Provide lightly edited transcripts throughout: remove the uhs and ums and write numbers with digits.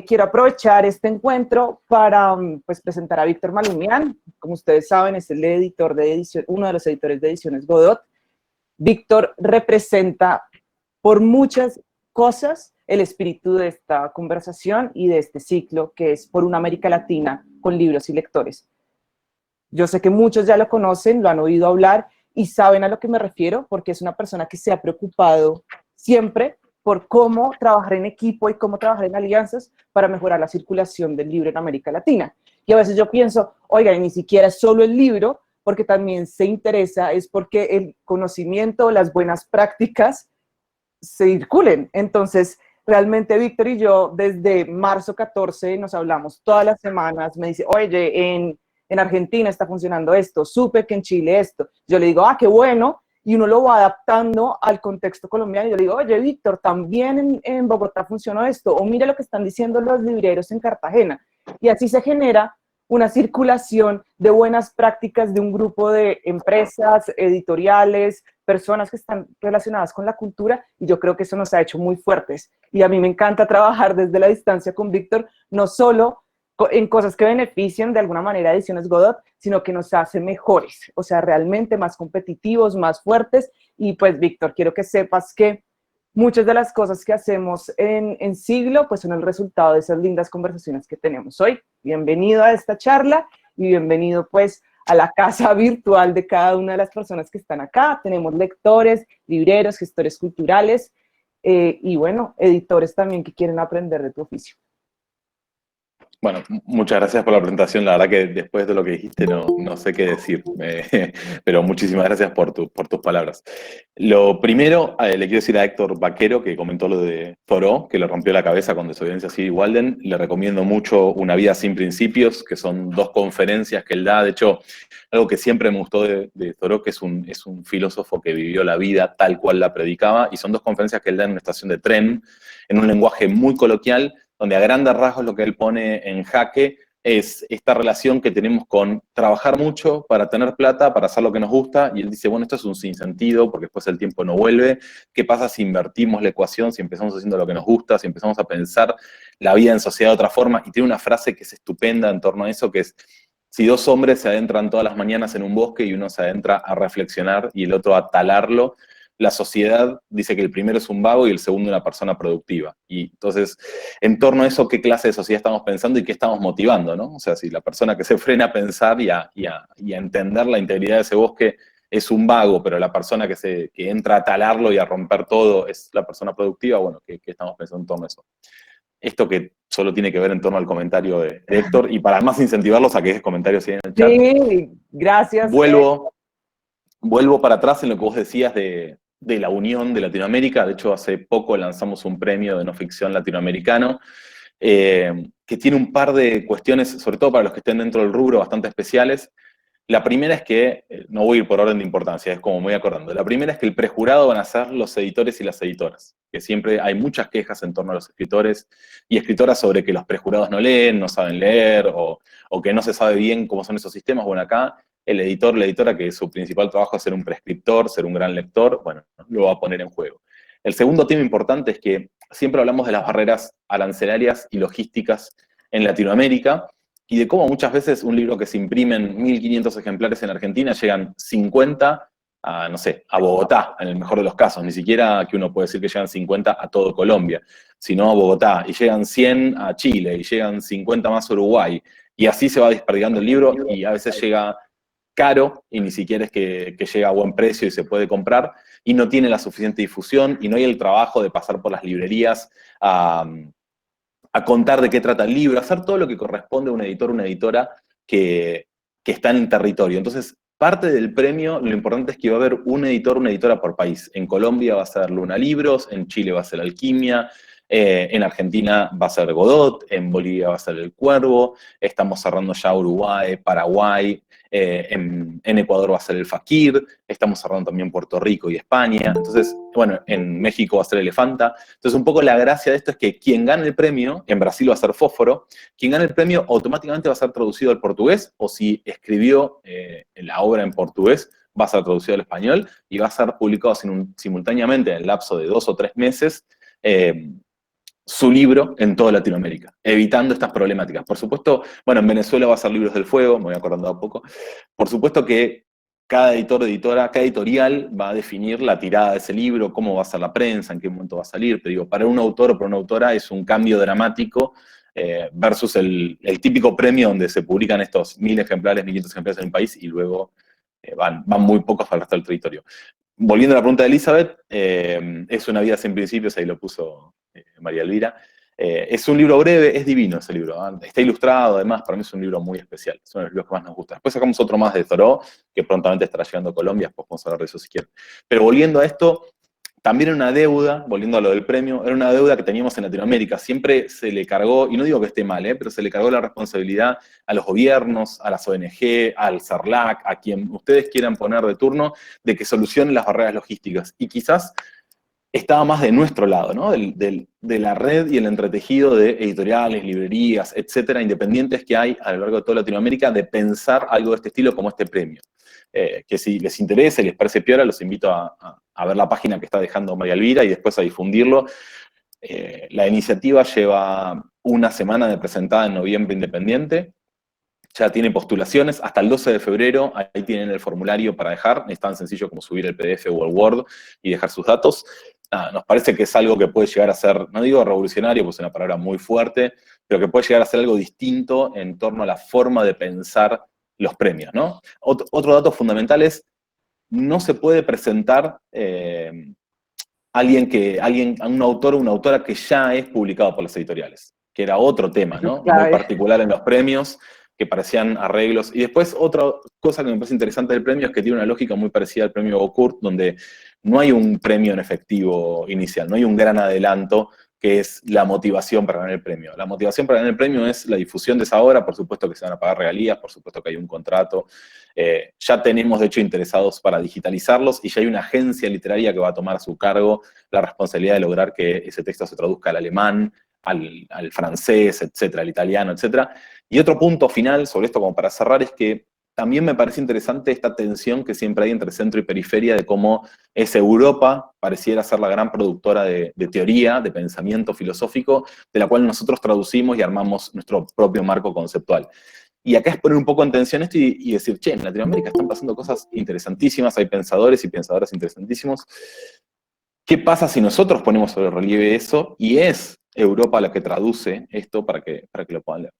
quiero aprovechar este encuentro para pues, presentar a Víctor Malumian. Como ustedes saben, es el editor de edición, uno de los editores de Ediciones Godot. Víctor representa por muchas cosas el espíritu de esta conversación y de este ciclo que es Por una América Latina con libros y lectores. Yo sé que muchos ya lo conocen, lo han oído hablar y saben a lo que me refiero porque es una persona que se ha preocupado siempre por cómo trabajar en equipo y cómo trabajar en alianzas para mejorar la circulación del libro en América Latina. Y a veces yo pienso, oiga, ni siquiera es solo el libro, porque también se interesa, es porque el conocimiento, las buenas prácticas circulen. Entonces, realmente Víctor y yo desde marzo 14 nos hablamos todas las semanas, me dice, oye, en Argentina está funcionando esto, supe que en Chile esto. Yo le digo, qué bueno, y uno lo va adaptando al contexto colombiano. Y yo le digo, oye, Víctor, también en Bogotá funcionó esto, o mira lo que están diciendo los libreros en Cartagena. Y así se genera una circulación de buenas prácticas de un grupo de empresas, editoriales, personas que están relacionadas con la cultura, y yo creo que eso nos ha hecho muy fuertes. Y a mí me encanta trabajar desde la distancia con Víctor, no solo en cosas que benefician de alguna manera a Ediciones Godot, sino que nos hace mejores, o sea, realmente más competitivos, más fuertes. Y pues, Víctor, quiero que sepas que muchas de las cosas que hacemos en Siglo, pues son el resultado de esas lindas conversaciones que tenemos hoy. Bienvenido a esta charla y bienvenido pues a la casa virtual de cada una de las personas que están acá. Tenemos lectores, libreros, gestores culturales y bueno, editores también que quieren aprender de tu oficio. Bueno, muchas gracias por la presentación. La verdad que después de lo que dijiste no sé qué decir, pero muchísimas gracias por tus palabras. Lo primero, le quiero decir a Héctor Vaquero, que comentó lo de Thoreau, que le rompió la cabeza con Desobediencia Civil y Walden. Le recomiendo mucho Una vida sin principios, que son 2 conferencias que él da. De hecho, algo que siempre me gustó de Thoreau, que es un filósofo que vivió la vida tal cual la predicaba, y son 2 conferencias que él da en una estación de tren, en un lenguaje muy coloquial, donde a grandes rasgos lo que él pone en jaque es esta relación que tenemos con trabajar mucho para tener plata, para hacer lo que nos gusta, y él dice, bueno, esto es un sinsentido, porque después el tiempo no vuelve. ¿Qué pasa si invertimos la ecuación, si empezamos haciendo lo que nos gusta, si empezamos a pensar la vida en sociedad de otra forma? Y tiene una frase que es estupenda en torno a eso, que es, si 2 hombres se adentran todas las mañanas en un bosque y uno se adentra a reflexionar y el otro a talarlo, la sociedad dice que el primero es un vago y el segundo una persona productiva. Y entonces, en torno a eso, ¿qué clase de sociedad estamos pensando y qué estamos motivando, ¿no? O sea, si la persona que se frena a pensar y a entender la integridad de ese bosque es un vago, pero la persona que entra a talarlo y a romper todo es la persona productiva, bueno, ¿qué estamos pensando en torno a eso? Esto que solo tiene que ver en torno al comentario de Héctor, y para más incentivarlos a que ese comentario siga en el chat. Sí, gracias. Vuelvo para atrás en lo que vos decías de la Unión de Latinoamérica. De hecho, hace poco lanzamos un premio de no ficción latinoamericano, que tiene un par de cuestiones, sobre todo para los que estén dentro del rubro, bastante especiales. La primera es que, no voy a ir por orden de importancia, es como me voy acordando. La primera es que el prejurado van a ser los editores y las editoras, que siempre hay muchas quejas en torno a los escritores y escritoras sobre que los prejurados no leen, no saben leer, o que no se sabe bien cómo son esos sistemas. Bueno, acá el editor, la editora, que su principal trabajo es ser un prescriptor, ser un gran lector, bueno, lo va a poner en juego. El segundo tema importante es que siempre hablamos de las barreras arancelarias y logísticas en Latinoamérica, y de cómo muchas veces un libro que se imprime en 1.500 ejemplares en Argentina llegan 50 a, no sé, a Bogotá, en el mejor de los casos. Ni siquiera que uno puede decir que llegan 50 a todo Colombia, sino a Bogotá. Y llegan 100 a Chile, y llegan 50 más a Uruguay. Y así se va desperdigando el libro, y a veces llega caro, y ni siquiera es que llega a buen precio y se puede comprar, y no tiene la suficiente difusión, y no hay el trabajo de pasar por las librerías a contar de qué trata el libro, hacer todo lo que corresponde a un editor o una editora que está en el territorio. Entonces, parte del premio, lo importante es que va a haber un editor, una editora por país. En Colombia va a ser Luna Libros, en Chile va a ser Alquimia, en Argentina va a ser Godot, en Bolivia va a ser El Cuervo, estamos cerrando ya Uruguay, Paraguay, en Ecuador va a ser El Fakir, estamos cerrando también Puerto Rico y España. Entonces, bueno, en México va a ser Elefanta. Entonces, un poco la gracia de esto es que quien gane el premio, en Brasil va a ser Fósforo, quien gane el premio automáticamente va a ser traducido al portugués, o si escribió la obra en portugués, va a ser traducido al español, y va a ser publicado simultáneamente en el lapso de 2 o 3 meses, su libro en toda Latinoamérica, evitando estas problemáticas. Por supuesto, bueno, en Venezuela va a ser Libros del Fuego, me voy acordando a poco. Por supuesto que cada editor, editora, cada editorial va a definir la tirada de ese libro, cómo va a ser la prensa, en qué momento va a salir. Pero digo, para un autor o para una autora es un cambio dramático versus el típico premio donde se publican estos 1000 ejemplares, 1500 ejemplares en el país y luego van muy pocos para el resto del territorio. Volviendo a la pregunta de Elizabeth, es una vida sin principios, ahí lo puso María Elvira. Es un libro breve, es divino ese libro, ¿eh? Está ilustrado, además, para mí es un libro muy especial, es uno de los libros que más nos gusta. Después sacamos otro más de Thoreau, que prontamente estará llegando a Colombia, después podemos hablar de eso si quieren. Pero volviendo a esto, también era una deuda, volviendo a lo del premio, era una deuda que teníamos en Latinoamérica. Siempre se le cargó, y no digo que esté mal, pero se le cargó la responsabilidad a los gobiernos, a las ONG, al CERLAC, a quien ustedes quieran poner de turno, de que solucionen las barreras logísticas. Y quizás estaba más de nuestro lado, ¿no? De la red y el entretejido de editoriales, librerías, etcétera, independientes que hay a lo largo de toda Latinoamérica, de pensar algo de este estilo como este premio. Que si les interesa y les parece piola, los invito a ver la página que está dejando María Elvira y después a difundirlo. La iniciativa lleva una semana de presentada en Noviembre Independiente, ya tiene postulaciones, hasta el 12 de febrero, ahí tienen el formulario para dejar, es tan sencillo como subir el PDF o el Word y dejar sus datos. Nos parece que es algo que puede llegar a ser, no digo revolucionario, pues es una palabra muy fuerte, pero que puede llegar a ser algo distinto en torno a la forma de pensar los premios, ¿no? Otro dato fundamental es, no se puede presentar a un autor o una autora que ya es publicado por las editoriales, que era otro tema, ¿no? Muy particular en los premios, que parecían arreglos. Y después otra cosa que me parece interesante del premio es que tiene una lógica muy parecida al premio Goncourt, donde no hay un premio en efectivo inicial, no hay un gran adelanto, que es la motivación para ganar el premio. La motivación para ganar el premio es la difusión de esa obra, por supuesto que se van a pagar regalías, por supuesto que hay un contrato. Ya tenemos, de hecho, interesados para digitalizarlos y ya hay una agencia literaria que va a tomar a su cargo la responsabilidad de lograr que ese texto se traduzca al alemán, al francés, etcétera, al italiano, etcétera. Y otro punto final sobre esto, como para cerrar, es que también me parece interesante esta tensión que siempre hay entre centro y periferia, de cómo es Europa, pareciera ser la gran productora de teoría, de pensamiento filosófico, de la cual nosotros traducimos y armamos nuestro propio marco conceptual. Y acá es poner un poco en tensión esto y decir, che, en Latinoamérica están pasando cosas interesantísimas, hay pensadores y pensadoras interesantísimos. ¿Qué pasa si nosotros ponemos sobre relieve eso y es Europa la que traduce esto para que lo puedan leer?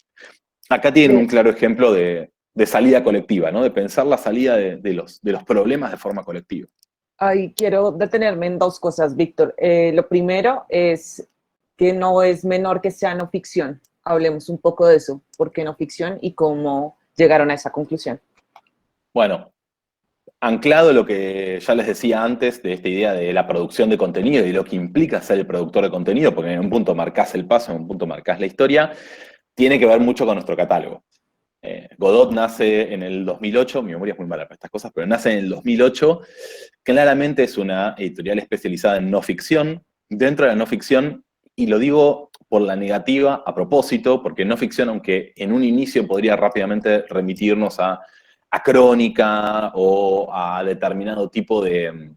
Acá tienen un claro ejemplo de salida colectiva, ¿no? De pensar la salida de los problemas de forma colectiva. Ahí quiero detenerme en dos cosas, Víctor. Lo primero es que no es menor que sea no ficción. Hablemos un poco de eso. ¿Por qué no ficción y cómo llegaron a esa conclusión? Bueno, anclado lo que ya les decía antes de esta idea de la producción de contenido y lo que implica ser el productor de contenido, porque en un punto marcás el paso, en un punto marcás la historia, tiene que ver mucho con nuestro catálogo. Godot nace en el 2008, mi memoria es muy mala para estas cosas, pero nace en el 2008, claramente es una editorial especializada en no ficción. Dentro de la no ficción, y lo digo por la negativa a propósito, porque no ficción, aunque en un inicio podría rápidamente remitirnos a crónica o a determinado tipo de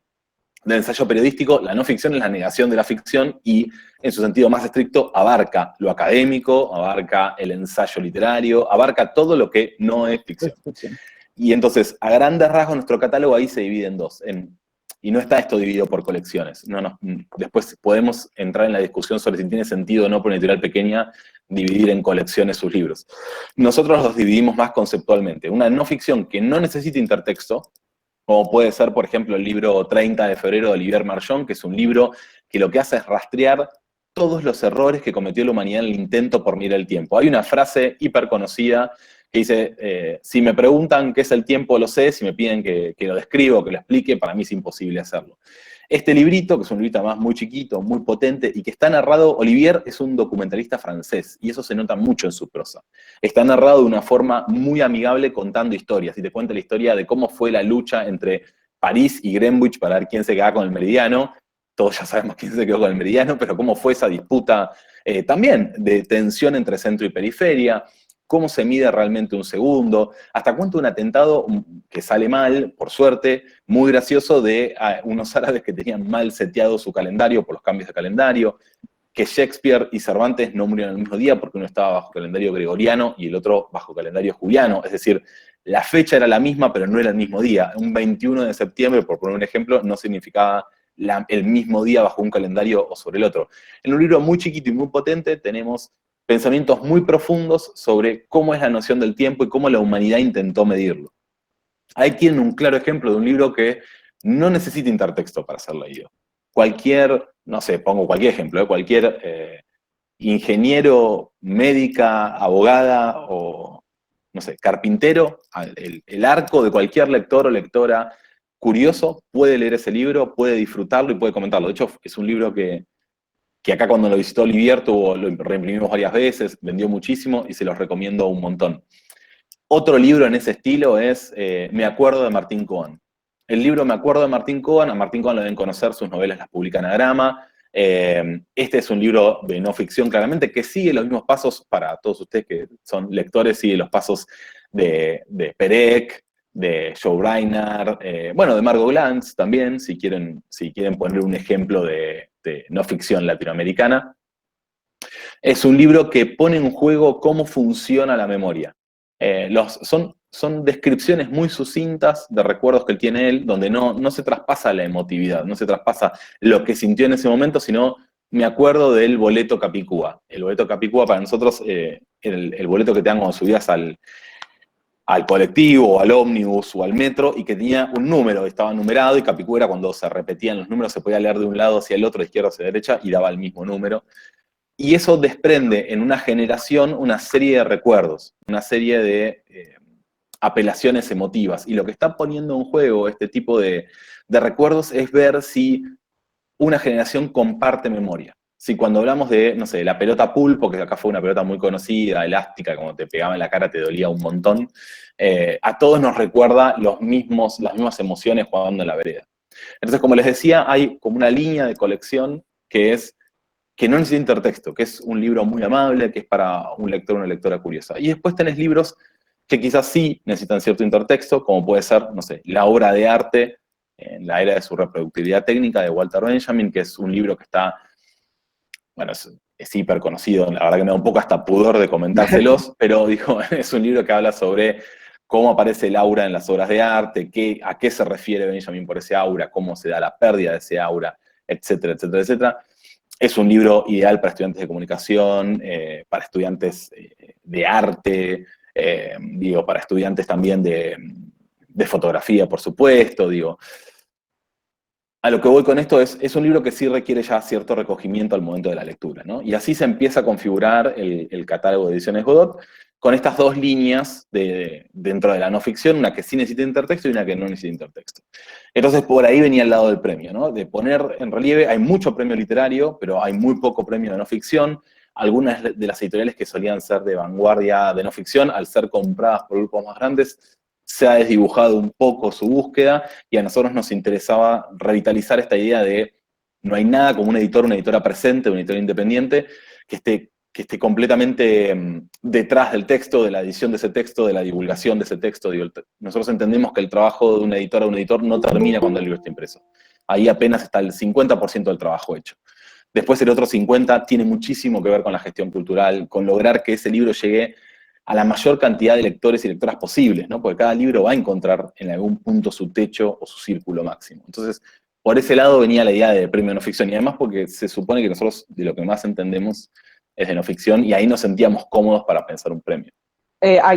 ensayo periodístico, la no ficción es la negación de la ficción y, en su sentido más estricto, abarca lo académico, abarca el ensayo literario, abarca todo lo que no es ficción. Y entonces, a grandes rasgos, nuestro catálogo ahí se divide en dos. Y no está esto dividido por colecciones. Después podemos entrar en la discusión sobre si tiene sentido o no por una editorial pequeña dividir en colecciones sus libros. Nosotros los dividimos más conceptualmente. Una no ficción que no necesita intertexto, como puede ser, por ejemplo, el libro 30 de febrero de Olivier Marchand, que es un libro que lo que hace es rastrear todos los errores que cometió la humanidad en el intento por medir el tiempo. Hay una frase hiper conocida que dice, si me preguntan qué es el tiempo, lo sé, si me piden que lo describa o que lo explique, para mí es imposible hacerlo. Este librito, que es un librito además muy chiquito, muy potente, y que está narrado, Olivier es un documentalista francés, y eso se nota mucho en su prosa. Está narrado de una forma muy amigable contando historias, y te cuenta la historia de cómo fue la lucha entre París y Greenwich para ver quién se quedaba con el meridiano. Todos ya sabemos quién se quedó con el meridiano, pero cómo fue esa disputa también de tensión entre centro y periferia, cómo se mide realmente un segundo, hasta cuánto un atentado que sale mal, por suerte, muy gracioso, de unos árabes que tenían mal seteado su calendario por los cambios de calendario. que Shakespeare y Cervantes no murieron el mismo día porque uno estaba bajo calendario gregoriano y el otro bajo calendario juliano. Es decir, la fecha era la misma, pero no era el mismo día. Un 21 de septiembre, por poner un ejemplo, no significaba el mismo día bajo un calendario o sobre el otro. En un libro muy chiquito y muy potente tenemos pensamientos muy profundos sobre cómo es la noción del tiempo y cómo la humanidad intentó medirlo. Ahí tienen un claro ejemplo de un libro que no necesita intertexto para ser leído. Cualquier, no sé, pongo cualquier ejemplo, cualquier ingeniero, médica, abogada o, no sé, carpintero, el arco de cualquier lector o lectora curioso puede leer ese libro, puede disfrutarlo y puede comentarlo. De hecho, es un libro que acá cuando lo visitó Olivier lo reimprimimos varias veces, vendió muchísimo y se los recomiendo un montón. Otro libro en ese estilo es Me acuerdo de Martín Cohen. El libro Me acuerdo de Martín Cohen, a Martín Cohen lo deben conocer, sus novelas las publica Anagrama. Este es un libro de no ficción, claramente, que sigue los mismos pasos, para todos ustedes que son lectores, sigue los pasos de Perec, de Joe Reiner, bueno, de Margot Glantz también, si quieren poner un ejemplo de no ficción latinoamericana. Es un libro que pone en juego cómo funciona la memoria. Son descripciones muy sucintas de recuerdos que tiene él, donde no se traspasa la emotividad, no se traspasa lo que sintió en ese momento, sino me acuerdo del boleto Capicúa. El boleto Capicúa para nosotros, el boleto que te dan cuando subías al colectivo, o al ómnibus, o al metro, y que tenía un número, estaba numerado, y Capicúa era cuando se repetían los números, se podía leer de un lado hacia el otro, de izquierda hacia derecha, y daba el mismo número. Y eso desprende en una generación una serie de recuerdos, una serie de apelaciones emotivas. Y lo que está poniendo en juego este tipo de recuerdos es ver si una generación comparte memoria. Si cuando hablamos de, no sé, la pelota pulpo, que acá fue una pelota muy conocida, elástica, como te pegaba en la cara te dolía un montón, a todos nos recuerda las mismas emociones jugando en la vereda. Entonces, como les decía, hay como una línea de colección que no necesita intertexto, que es un libro muy amable, que es para un lector o una lectora curiosa. Y después tenés libros que quizás sí necesitan cierto intertexto, como puede ser, no sé, La obra de arte en la era de su reproductividad técnica de Walter Benjamin, que es un libro que está, bueno, es hiper conocido, la verdad que me da un poco hasta pudor de comentárselos, pero digo, es un libro que habla sobre cómo aparece el aura en las obras de arte, a qué se refiere Benjamin por ese aura, cómo se da la pérdida de ese aura, etcétera, etcétera, etcétera. Es un libro ideal para estudiantes de comunicación, para estudiantes de arte, para estudiantes también de fotografía, por supuesto, A lo que voy con esto es un libro que sí requiere ya cierto recogimiento al momento de la lectura, ¿no? Y así se empieza a configurar el catálogo de ediciones Godot con estas dos líneas dentro de la no ficción, una que sí necesita intertexto y una que no necesita intertexto. Entonces por ahí venía el lado del premio, ¿no? De poner en relieve, hay mucho premio literario, pero hay muy poco premio de no ficción. Algunas de las editoriales que solían ser de vanguardia de no ficción, al ser compradas por grupos más grandes, se ha desdibujado un poco su búsqueda, y a nosotros nos interesaba revitalizar esta idea de no hay nada como un editor, una editora presente, una editora independiente, que esté completamente detrás del texto, de la edición de ese texto, de la divulgación de ese texto. Nosotros entendemos que el trabajo de una editora o un editor no termina cuando el libro está impreso. Ahí apenas está el 50% del trabajo hecho. Después el otro 50% tiene muchísimo que ver con la gestión cultural, con lograr que ese libro llegue a la mayor cantidad de lectores y lectoras posibles, ¿no? Porque cada libro va a encontrar en algún punto su techo o su círculo máximo. Entonces, por ese lado venía la idea de premio no ficción, y además porque se supone que nosotros de lo que más entendemos es de no ficción, y ahí nos sentíamos cómodos para pensar un premio.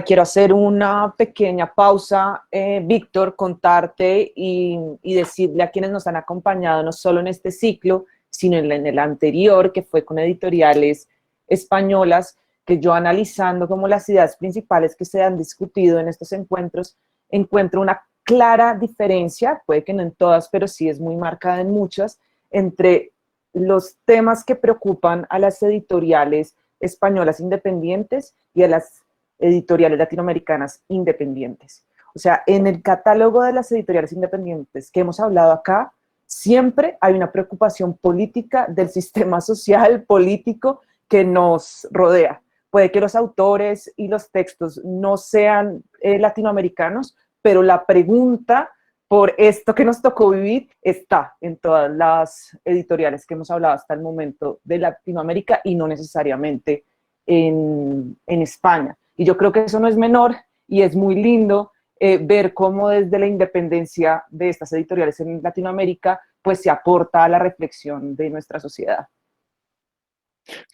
Quiero hacer una pequeña pausa, Víctor, contarte y decirle a quienes nos han acompañado, no solo en este ciclo, sino en el anterior, que fue con editoriales españolas, que yo analizando como las ideas principales que se han discutido en estos encuentros, encuentro una clara diferencia, puede que no en todas, pero sí es muy marcada en muchas, entre los temas que preocupan a las editoriales españolas independientes y a las editoriales latinoamericanas independientes. O sea, en el catálogo de las editoriales independientes que hemos hablado acá, siempre hay una preocupación política del sistema social, político que nos rodea. Puede que los autores y los textos no sean latinoamericanos, pero la pregunta por esto que nos tocó vivir, está en todas las editoriales que hemos hablado hasta el momento de Latinoamérica y no necesariamente en España. Y yo creo que eso no es menor y es muy lindo ver cómo desde la independencia de estas editoriales en Latinoamérica, pues se aporta a la reflexión de nuestra sociedad.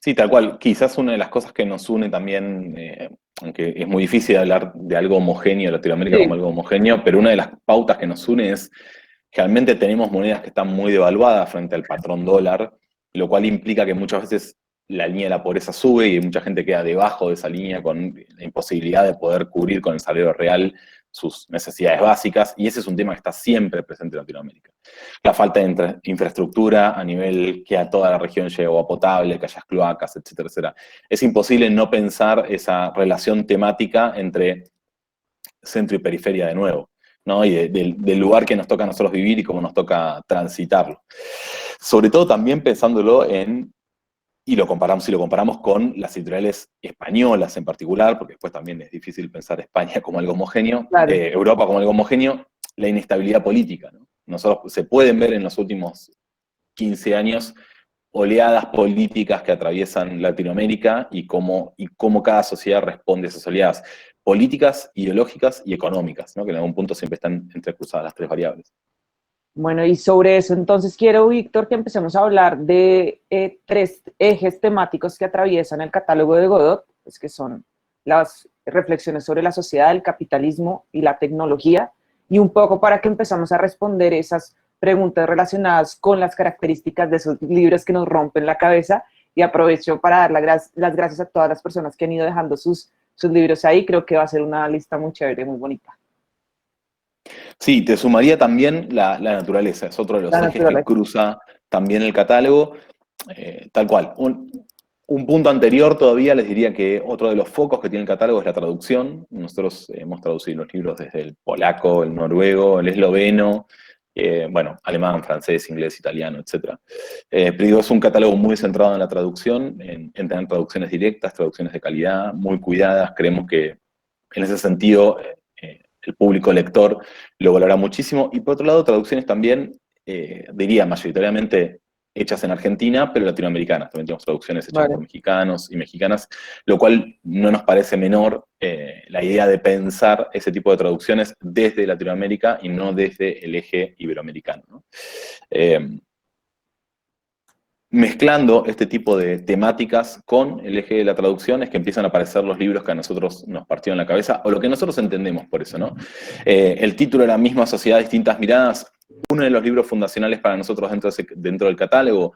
Sí, tal cual. Quizás una de las cosas que nos une también, aunque es muy difícil hablar de algo homogéneo, Latinoamérica como Sí, algo homogéneo, pero una de las pautas que nos une es que realmente tenemos monedas que están muy devaluadas frente al patrón dólar, lo cual implica que muchas veces la línea de la pobreza sube y mucha gente queda debajo de esa línea con la imposibilidad de poder cubrir con el salario real sus necesidades básicas, y ese es un tema que está siempre presente en Latinoamérica. La falta de infraestructura a nivel que a toda la región llegue agua potable, que haya cloacas, etcétera, etcétera. Es imposible no pensar esa relación temática entre centro y periferia de nuevo, ¿no? Y del lugar que nos toca a nosotros vivir y cómo nos toca transitarlo. Sobre todo también pensándolo en, y lo comparamos, si lo comparamos con las editoriales españolas en particular, porque después también es difícil pensar España como algo homogéneo, claro. Europa como algo homogéneo, la inestabilidad política, ¿no? Nosotros se pueden ver en los últimos 15 años oleadas políticas que atraviesan Latinoamérica y cómo cada sociedad responde a esas oleadas políticas, ideológicas y económicas, ¿no? Que en algún punto siempre están entrecruzadas las tres variables. Bueno, y sobre eso entonces quiero, Víctor, que empecemos a hablar de tres ejes temáticos que atraviesan el catálogo de Godot, pues que son las reflexiones sobre la sociedad, el capitalismo y la tecnología, y un poco para que empezamos a responder esas preguntas relacionadas con las características de esos libros que nos rompen la cabeza, y aprovecho para dar las gracias a todas las personas que han ido dejando sus libros ahí. Creo que va a ser una lista muy chévere, muy bonita. Sí, te sumaría también la naturaleza, es otro de los La ejes que naturaleza. cruza también el catálogo, tal cual. Un punto anterior todavía les diría que otro de los focos que tiene el catálogo es la traducción. Nosotros hemos traducido los libros desde el polaco, el noruego, el esloveno, bueno, alemán, francés, inglés, italiano, etc. Pero digo, es un catálogo muy centrado en la traducción, en tener traducciones directas, traducciones de calidad, muy cuidadas. Creemos que en ese sentido el público lector lo valora muchísimo. Y por otro lado, traducciones también, diría, mayoritariamente hechas en Argentina, pero latinoamericanas. También tenemos traducciones hechas por Vale. mexicanos y mexicanas, lo cual no nos parece menor la idea de pensar ese tipo de traducciones desde Latinoamérica y no desde el eje iberoamericano, ¿no? Mezclando este tipo de temáticas con el eje de la traducción es que empiezan a aparecer los libros que a nosotros nos partieron la cabeza, o lo que nosotros entendemos por eso, ¿no? El título era Misma Sociedad, Distintas Miradas, uno de los libros fundacionales para nosotros dentro del catálogo,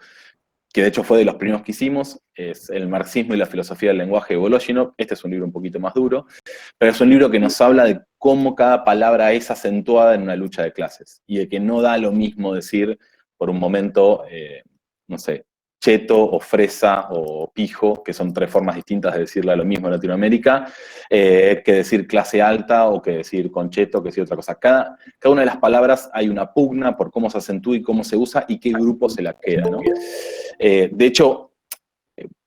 que de hecho fue de los primeros que hicimos, es El marxismo y la filosofía del lenguaje de Voloshinov. Este es un libro un poquito más duro, pero es un libro que nos habla de cómo cada palabra es acentuada en una lucha de clases, y de que no da lo mismo decir por un momento, no sé, cheto o fresa o pijo, que son tres formas distintas de decirle a lo mismo en Latinoamérica, que decir clase alta o que decir concheto, que decir otra cosa. Cada una de las palabras hay una pugna por cómo se acentúa y cómo se usa y qué grupo se la queda, ¿no? De hecho,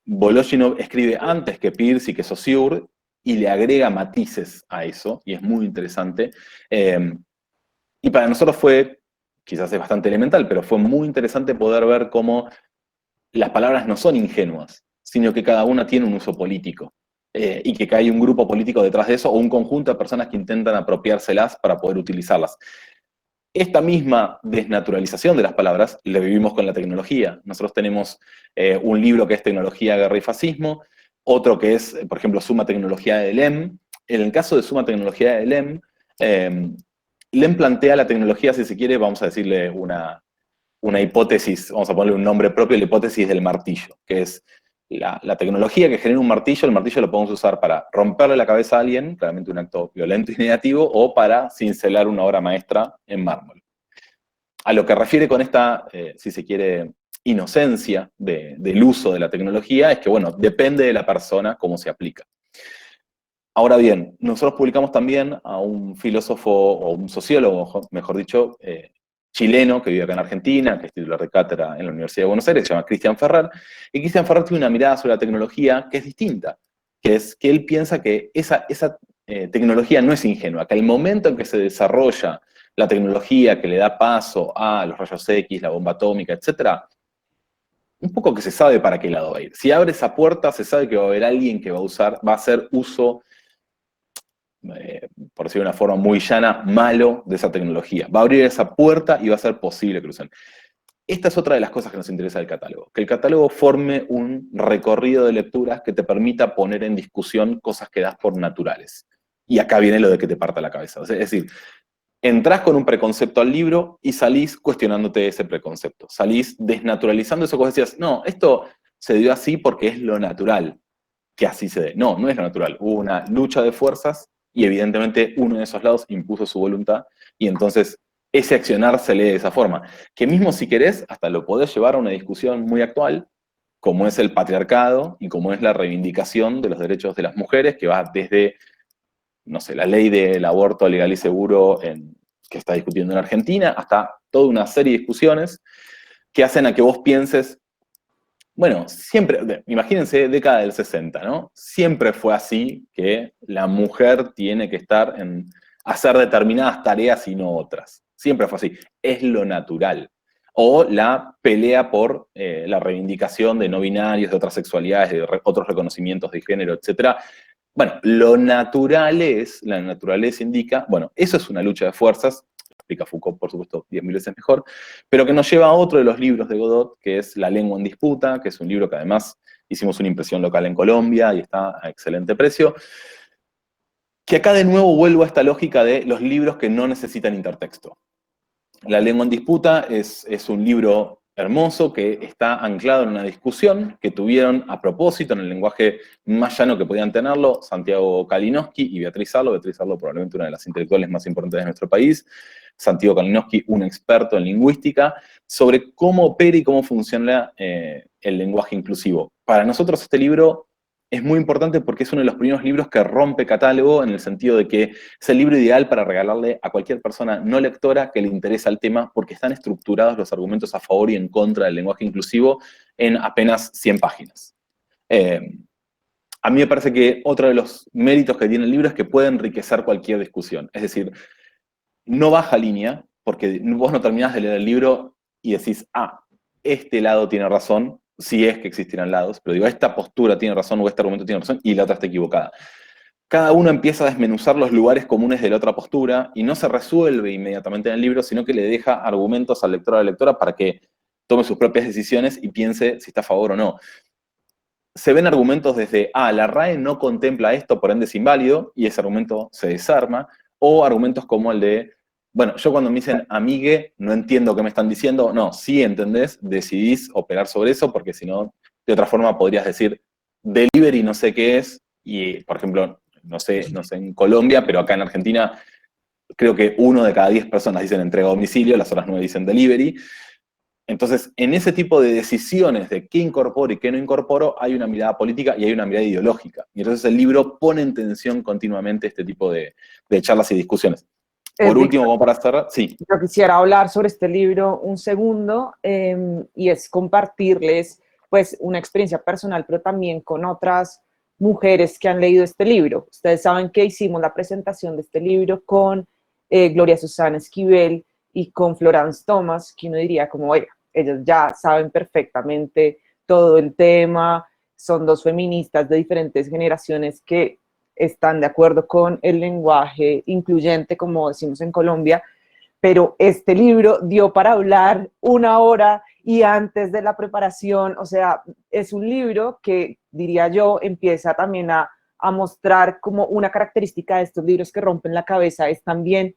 Voloshinov escribe antes que Peirce y que Saussure y le agrega matices a eso, y es muy interesante. Y para nosotros fue, quizás es bastante elemental, pero fue muy interesante poder ver cómo las palabras no son ingenuas, sino que cada una tiene un uso político. Y que hay un grupo político detrás de eso, o un conjunto de personas que intentan apropiárselas para poder utilizarlas. Esta misma desnaturalización de las palabras la vivimos con la tecnología. Nosotros tenemos un libro que es Tecnología, Guerra y Fascismo, otro que es, por ejemplo, Suma Tecnología de Lem. En el caso de Suma Tecnología de Lem, Lem plantea la tecnología, si se quiere, vamos a decirle una hipótesis, vamos a ponerle un nombre propio, la hipótesis del martillo, que es la tecnología que genera un martillo. El martillo lo podemos usar para romperle la cabeza a alguien, claramente un acto violento y negativo, o para cincelar una obra maestra en mármol. A lo que refiere con esta, si se quiere, inocencia del uso de la tecnología, es que, bueno, depende de la persona cómo se aplica. Ahora bien, nosotros publicamos también a un filósofo, o un sociólogo, mejor dicho, chileno, que vive acá en Argentina, que es titular de cátedra en la Universidad de Buenos Aires, se llama Cristian Ferrer, y Cristian Ferrer tiene una mirada sobre la tecnología que es distinta, que es que él piensa que esa tecnología no es ingenua, que al momento en que se desarrolla la tecnología que le da paso a los rayos X, la bomba atómica, etcétera, un poco que se sabe para qué lado va a ir. Si abre esa puerta, se sabe que va a haber alguien que va a hacer uso, por decirlo de una forma muy llana, malo de esa tecnología. Va a abrir esa puerta y va a ser posible que lo usen. Esta es otra de las cosas que nos interesa del catálogo, que el catálogo forme un recorrido de lecturas que te permita poner en discusión cosas que das por naturales. Y acá viene lo de que te parta la cabeza. Es decir, entrás con un preconcepto al libro y salís cuestionándote ese preconcepto. Salís desnaturalizando eso que vos decías, no, esto se dio así porque es lo natural que así se dé. No, no es lo natural. Hubo una lucha de fuerzas y evidentemente uno de esos lados impuso su voluntad y entonces ese accionar se lee de esa forma. Que mismo si querés, hasta lo podés llevar a una discusión muy actual, como es el patriarcado y como es la reivindicación de los derechos de las mujeres, que va desde, no sé, la ley del aborto legal y seguro que está discutiendo en Argentina, hasta toda una serie de discusiones que hacen a que vos pienses, bueno, siempre, imagínense, década del 60, ¿no? Siempre fue así que la mujer tiene que estar en hacer determinadas tareas y no otras. Siempre fue así. Es lo natural. O la pelea por la reivindicación de no binarios, de otras sexualidades, de otros reconocimientos de género, etc. Bueno, lo natural es, la naturaleza indica, bueno, eso es una lucha de fuerzas, explica Foucault, por supuesto, 10.000 veces mejor, pero que nos lleva a otro de los libros de Godot, que es La lengua en disputa, que es un libro que además hicimos una impresión local en Colombia y está a excelente precio, que acá de nuevo vuelvo a esta lógica de los libros que no necesitan intertexto. La lengua en disputa es un libro hermoso que está anclado en una discusión que tuvieron a propósito en el lenguaje más llano que podían tenerlo Santiago Kalinowski y Beatriz Arlo probablemente una de las intelectuales más importantes de nuestro país, Santiago Kalinowski, un experto en lingüística, sobre cómo opera y cómo funciona el lenguaje inclusivo. Para nosotros este libro es muy importante porque es uno de los primeros libros que rompe catálogo en el sentido de que es el libro ideal para regalarle a cualquier persona no lectora que le interesa el tema porque están estructurados los argumentos a favor y en contra del lenguaje inclusivo en apenas 100 páginas. A mí me parece que otro de los méritos que tiene el libro es que puede enriquecer cualquier discusión. Es decir, no baja línea, porque vos no terminás de leer el libro y decís, ah, este lado tiene razón, si es que existieran lados, pero digo, esta postura tiene razón o este argumento tiene razón y la otra está equivocada. Cada uno empieza a desmenuzar los lugares comunes de la otra postura y no se resuelve inmediatamente en el libro, sino que le deja argumentos al lector o a la lectora para que tome sus propias decisiones y piense si está a favor o no. Se ven argumentos desde, la RAE no contempla esto, por ende es inválido, y ese argumento se desarma, o argumentos como el de, bueno, yo cuando me dicen amigue, no entiendo qué me están diciendo, no, sí entendés, decidís operar sobre eso, porque si no, de otra forma podrías decir, delivery no sé qué es, y por ejemplo, no sé en Colombia, pero acá en Argentina, creo que 1 de cada 10 personas dicen entrega a domicilio, las otras 9 dicen delivery. Entonces, en ese tipo de decisiones de qué incorporo y qué no incorporo, hay una mirada política y hay una mirada ideológica. Y entonces el libro pone en tensión continuamente este tipo de charlas y discusiones. Por último, como para cerrar, sí. Yo quisiera hablar sobre este libro un segundo y es compartirles pues una experiencia personal, pero también con otras mujeres que han leído este libro. Ustedes saben que hicimos la presentación de este libro con Gloria Susana Esquivel y con Florence Thomas, que uno diría como, oiga, ellas ya saben perfectamente todo el tema, son dos feministas de diferentes generaciones que están de acuerdo con el lenguaje incluyente, como decimos en Colombia, pero este libro dio para hablar 1 hora y antes de la preparación, o sea, es un libro que, diría yo, empieza también a mostrar como una característica de estos libros que rompen la cabeza, es también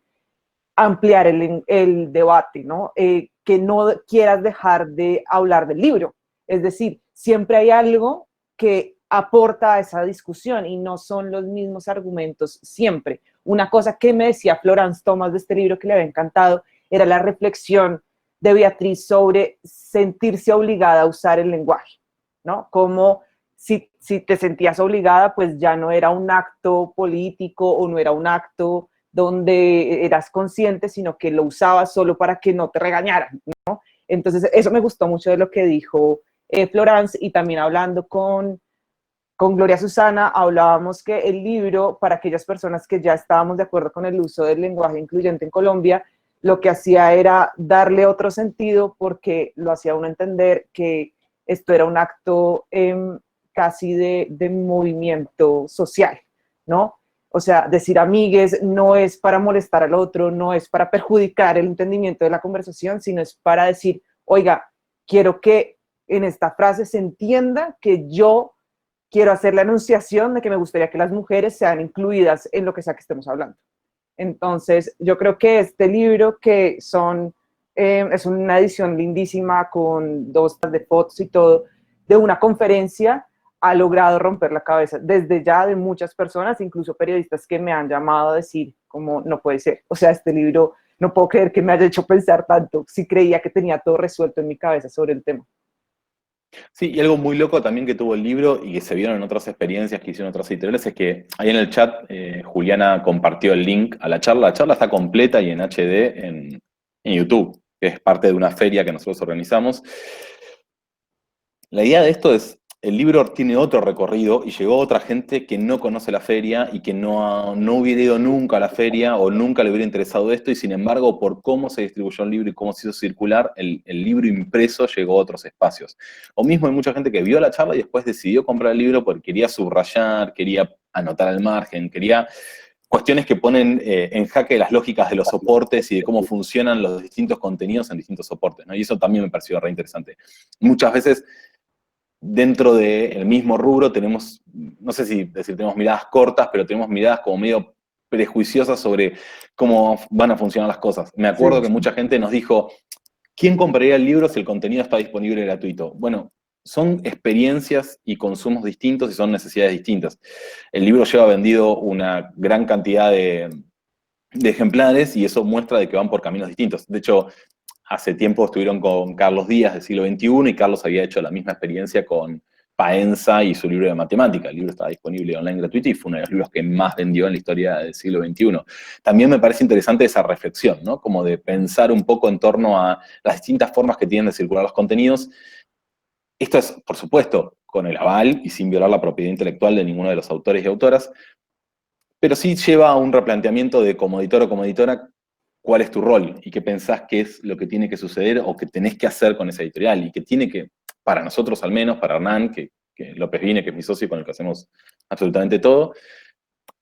ampliar el debate, ¿no? Que no quieras dejar de hablar del libro. Es decir, siempre hay algo que aporta a esa discusión y no son los mismos argumentos siempre. Una cosa que me decía Florence Thomas de este libro que le había encantado era la reflexión de Beatriz sobre sentirse obligada a usar el lenguaje, ¿no? Como si te sentías obligada, pues ya no era un acto político o no era un acto donde eras consciente, sino que lo usabas solo para que no te regañaran, ¿no? Entonces, eso me gustó mucho de lo que dijo Florence, y también hablando con Gloria Susana, hablábamos que el libro, para aquellas personas que ya estábamos de acuerdo con el uso del lenguaje incluyente en Colombia, lo que hacía era darle otro sentido porque lo hacía uno entender que esto era un acto casi de movimiento social, ¿no? O sea, decir amigues no es para molestar al otro, no es para perjudicar el entendimiento de la conversación, sino es para decir, oiga, quiero que en esta frase se entienda que yo quiero hacer la enunciación de que me gustaría que las mujeres sean incluidas en lo que sea que estemos hablando. Entonces, yo creo que este libro, que es una edición lindísima con 2 de fotos y todo, de una conferencia, ha logrado romper la cabeza desde ya de muchas personas, incluso periodistas que me han llamado a decir como no puede ser, o sea, este libro no puedo creer que me haya hecho pensar tanto, si creía que tenía todo resuelto en mi cabeza sobre el tema. Sí, y algo muy loco también que tuvo el libro y que se vieron en otras experiencias que hicieron otras editoriales es que ahí en el chat Juliana compartió el link a la charla. La charla está completa y en HD en YouTube, que es parte de una feria que nosotros organizamos. La idea de esto es, el libro tiene otro recorrido y llegó otra gente que no conoce la feria y que no hubiera ido nunca a la feria o nunca le hubiera interesado esto y sin embargo por cómo se distribuyó el libro y cómo se hizo circular, el libro impreso llegó a otros espacios. O mismo hay mucha gente que vio la charla y después decidió comprar el libro porque quería subrayar, quería anotar al margen, quería cuestiones que ponen en jaque las lógicas de los soportes y de cómo funcionan los distintos contenidos en distintos soportes, ¿no? Y eso también me pareció re interesante. Muchas veces dentro del mismo rubro tenemos, no sé si decir tenemos miradas cortas, pero tenemos miradas como medio prejuiciosas sobre cómo van a funcionar las cosas. Me acuerdo que mucha gente nos dijo, ¿quién compraría el libro si el contenido está disponible gratuito? Bueno, son experiencias y consumos distintos y son necesidades distintas. El libro lleva vendido una gran cantidad de ejemplares y eso muestra de que van por caminos distintos. De hecho, hace tiempo estuvieron con Carlos Díaz del siglo XXI y Carlos había hecho la misma experiencia con Paenza y su libro de matemática. El libro estaba disponible online gratuito y fue uno de los libros que más vendió en la historia del siglo XXI. También me parece interesante esa reflexión, ¿no? Como de pensar un poco en torno a las distintas formas que tienen de circular los contenidos. Esto es, por supuesto, con el aval y sin violar la propiedad intelectual de ninguno de los autores y autoras, pero sí lleva a un replanteamiento de como editor o como editora, cuál es tu rol y qué pensás que es lo que tiene que suceder o que tenés que hacer con esa editorial y que tiene que, para nosotros al menos, para Hernán, que López Vine, que es mi socio con el que hacemos absolutamente todo,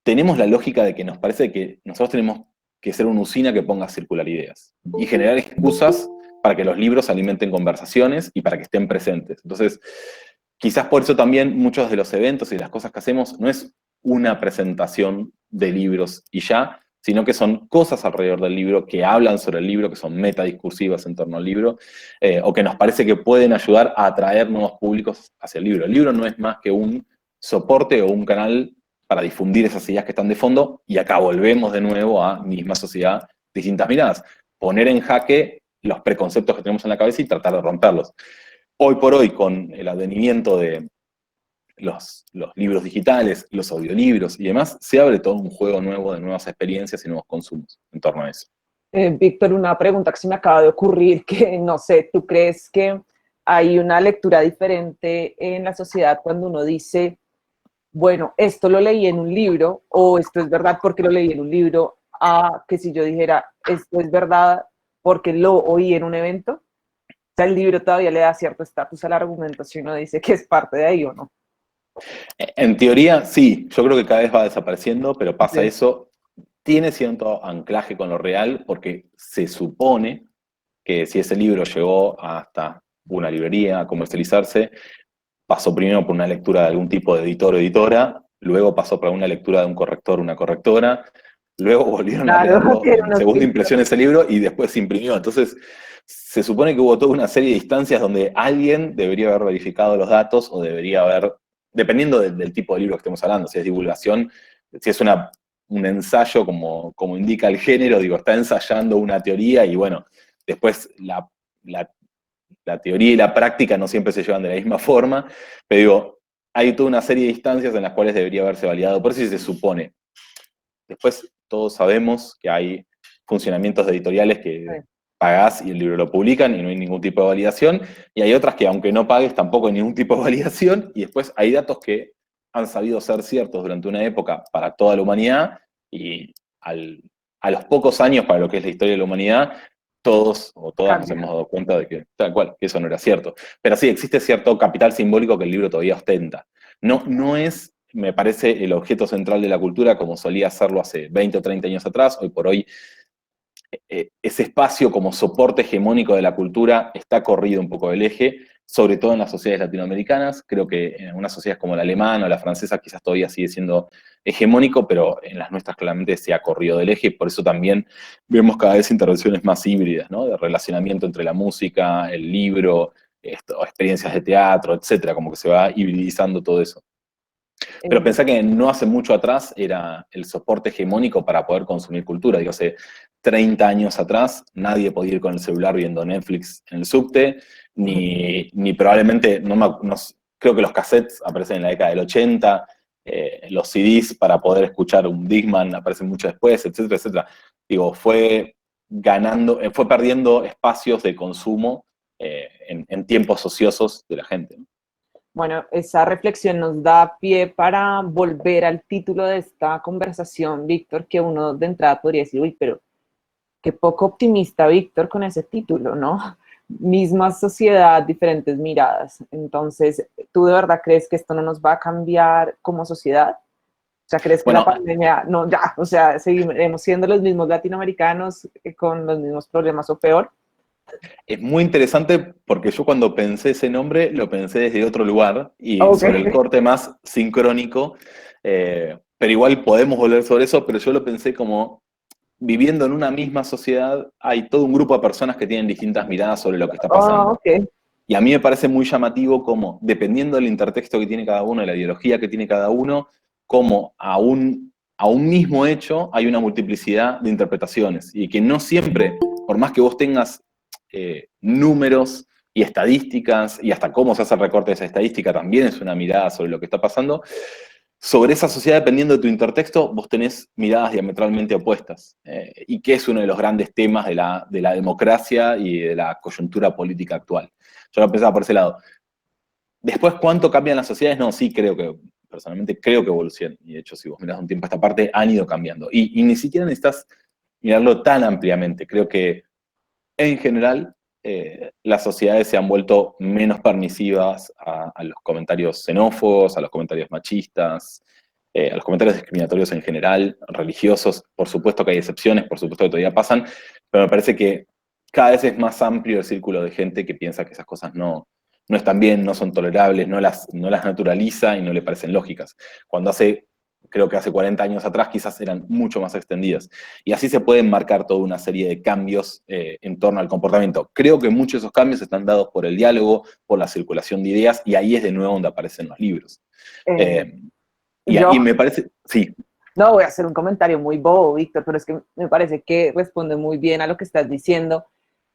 tenemos la lógica de que nos parece que nosotros tenemos que ser una usina que ponga a circular ideas y generar excusas para que los libros alimenten conversaciones y para que estén presentes. Entonces, quizás por eso también muchos de los eventos y las cosas que hacemos no es una presentación de libros y ya, sino que son cosas alrededor del libro, que hablan sobre el libro, que son metadiscursivas en torno al libro, o que nos parece que pueden ayudar a atraer nuevos públicos hacia el libro. El libro no es más que un soporte o un canal para difundir esas ideas que están de fondo, y acá volvemos de nuevo a misma sociedad, distintas miradas. Poner en jaque los preconceptos que tenemos en la cabeza y tratar de romperlos. Hoy por hoy, con el advenimiento de los libros digitales, los audiolibros y demás, se abre todo un juego nuevo de nuevas experiencias y nuevos consumos en torno a eso. Víctor, una pregunta que se me acaba de ocurrir, que no sé, ¿tú crees que hay una lectura diferente en la sociedad cuando uno dice, bueno, esto lo leí en un libro, o esto es verdad porque lo leí en un libro, a que si yo dijera, esto es verdad porque lo oí en un evento? O sea, el libro todavía le da cierto estatus al argumento si uno dice que es parte de ahí o no. En teoría, sí, yo creo que cada vez va desapareciendo, pero pasa Sí. eso, tiene cierto anclaje con lo real, porque se supone que si ese libro llegó hasta una librería a comercializarse, pasó primero por una lectura de algún tipo de editor o editora, luego pasó por una lectura de un corrector o una correctora, luego volvieron a Claro, leerlo tiene en unos segunda filtros. impresión ese libro y después se imprimió. Entonces, se supone que hubo toda una serie de instancias donde alguien debería haber verificado los datos o debería haber, dependiendo del tipo de libro que estemos hablando, si es divulgación, si es un ensayo como indica el género, digo, está ensayando una teoría y bueno, después la teoría y la práctica no siempre se llevan de la misma forma, pero digo, hay toda una serie de instancias en las cuales debería haberse validado, por eso sí se supone. Después todos sabemos que hay funcionamientos de editoriales que Sí. pagás y el libro lo publican y no hay ningún tipo de validación, y hay otras que aunque no pagues tampoco hay ningún tipo de validación, y después hay datos que han sabido ser ciertos durante una época para toda la humanidad, y al a los pocos años, para lo que es la historia de la humanidad, todos o todas nos Cambia. hemos dado cuenta de que, tal cual, que eso no era cierto. Pero sí, existe cierto capital simbólico que el libro todavía ostenta. No, no es, me parece, el objeto central de la cultura como solía serlo hace 20 o 30 años atrás. Hoy por hoy, ese espacio como soporte hegemónico de la cultura está corrido un poco del eje, sobre todo en las sociedades latinoamericanas. Creo que en unas sociedades como la alemana o la francesa quizás todavía sigue siendo hegemónico, pero en las nuestras claramente se ha corrido del eje, por eso también vemos cada vez intervenciones más híbridas, ¿no? De relacionamiento entre la música, el libro, experiencias de teatro, etcétera, como que se va hibridizando todo eso. Pero Eh, pensá que no hace mucho atrás era el soporte hegemónico para poder consumir cultura. Digo, hace 30 años atrás nadie podía ir con el celular viendo Netflix en el subte, ni probablemente, creo que los cassettes aparecen en la década del 80, los CDs para poder escuchar un Discman aparecen mucho después, etcétera, etcétera. Digo, fue perdiendo espacios de consumo en tiempos ociosos de la gente, ¿no? Bueno, esa reflexión nos da pie para volver al título de esta conversación, Víctor, que uno de entrada podría decir, uy, pero qué poco optimista, Víctor, con ese título, ¿no? Misma sociedad, diferentes miradas. Entonces, ¿tú de verdad crees que esto no nos va a cambiar como sociedad? O sea, ¿crees que la Bueno, pandemia, no, ya, o sea, seguiremos siendo los mismos latinoamericanos con los mismos problemas o peor? es muy interesante porque yo cuando pensé ese nombre lo pensé desde otro lugar y Ok. sobre el corte más sincrónico, pero igual podemos volver sobre eso, pero yo lo pensé como viviendo en una misma sociedad hay todo un grupo de personas que tienen distintas miradas sobre lo que está Oh, pasando. ok. Y a mí me parece muy llamativo como, dependiendo del intertexto que tiene cada uno, de la ideología que tiene cada uno, como a un mismo hecho hay una multiplicidad de interpretaciones. Y que no siempre, por más que vos tengas números y estadísticas, y hasta cómo se hace el recorte de esa estadística, también es una mirada sobre lo que está pasando, sobre esa sociedad, dependiendo de tu intertexto, vos tenés miradas diametralmente opuestas, y que es uno de los grandes temas de la democracia y de la coyuntura política actual. Yo lo pensaba por ese lado. Después, ¿cuánto cambian las sociedades? No, sí personalmente creo que evolucionan. Y de hecho, si vos mirás un tiempo a esta parte, han ido cambiando. Y ni siquiera necesitas mirarlo tan ampliamente. Creo que, en general, las sociedades se han vuelto menos permisivas a los comentarios xenófobos, a los comentarios machistas, a los comentarios discriminatorios en general, religiosos. Por supuesto que hay excepciones, por supuesto que todavía pasan, pero me parece que cada vez es más amplio el círculo de gente que piensa que esas cosas no están bien, no son tolerables, no las naturaliza y no le parecen lógicas. Cuando creo que hace 40 años atrás quizás eran mucho más extendidas. Y así se pueden marcar toda una serie de cambios en torno al comportamiento. Creo que muchos de esos cambios están dados por el diálogo, por la circulación de ideas, y ahí es de nuevo donde aparecen los libros. Eh, Eh, yo y me parece, sí. No, voy a hacer un comentario muy bobo, Víctor, pero es que me parece que responde muy bien a lo que estás diciendo.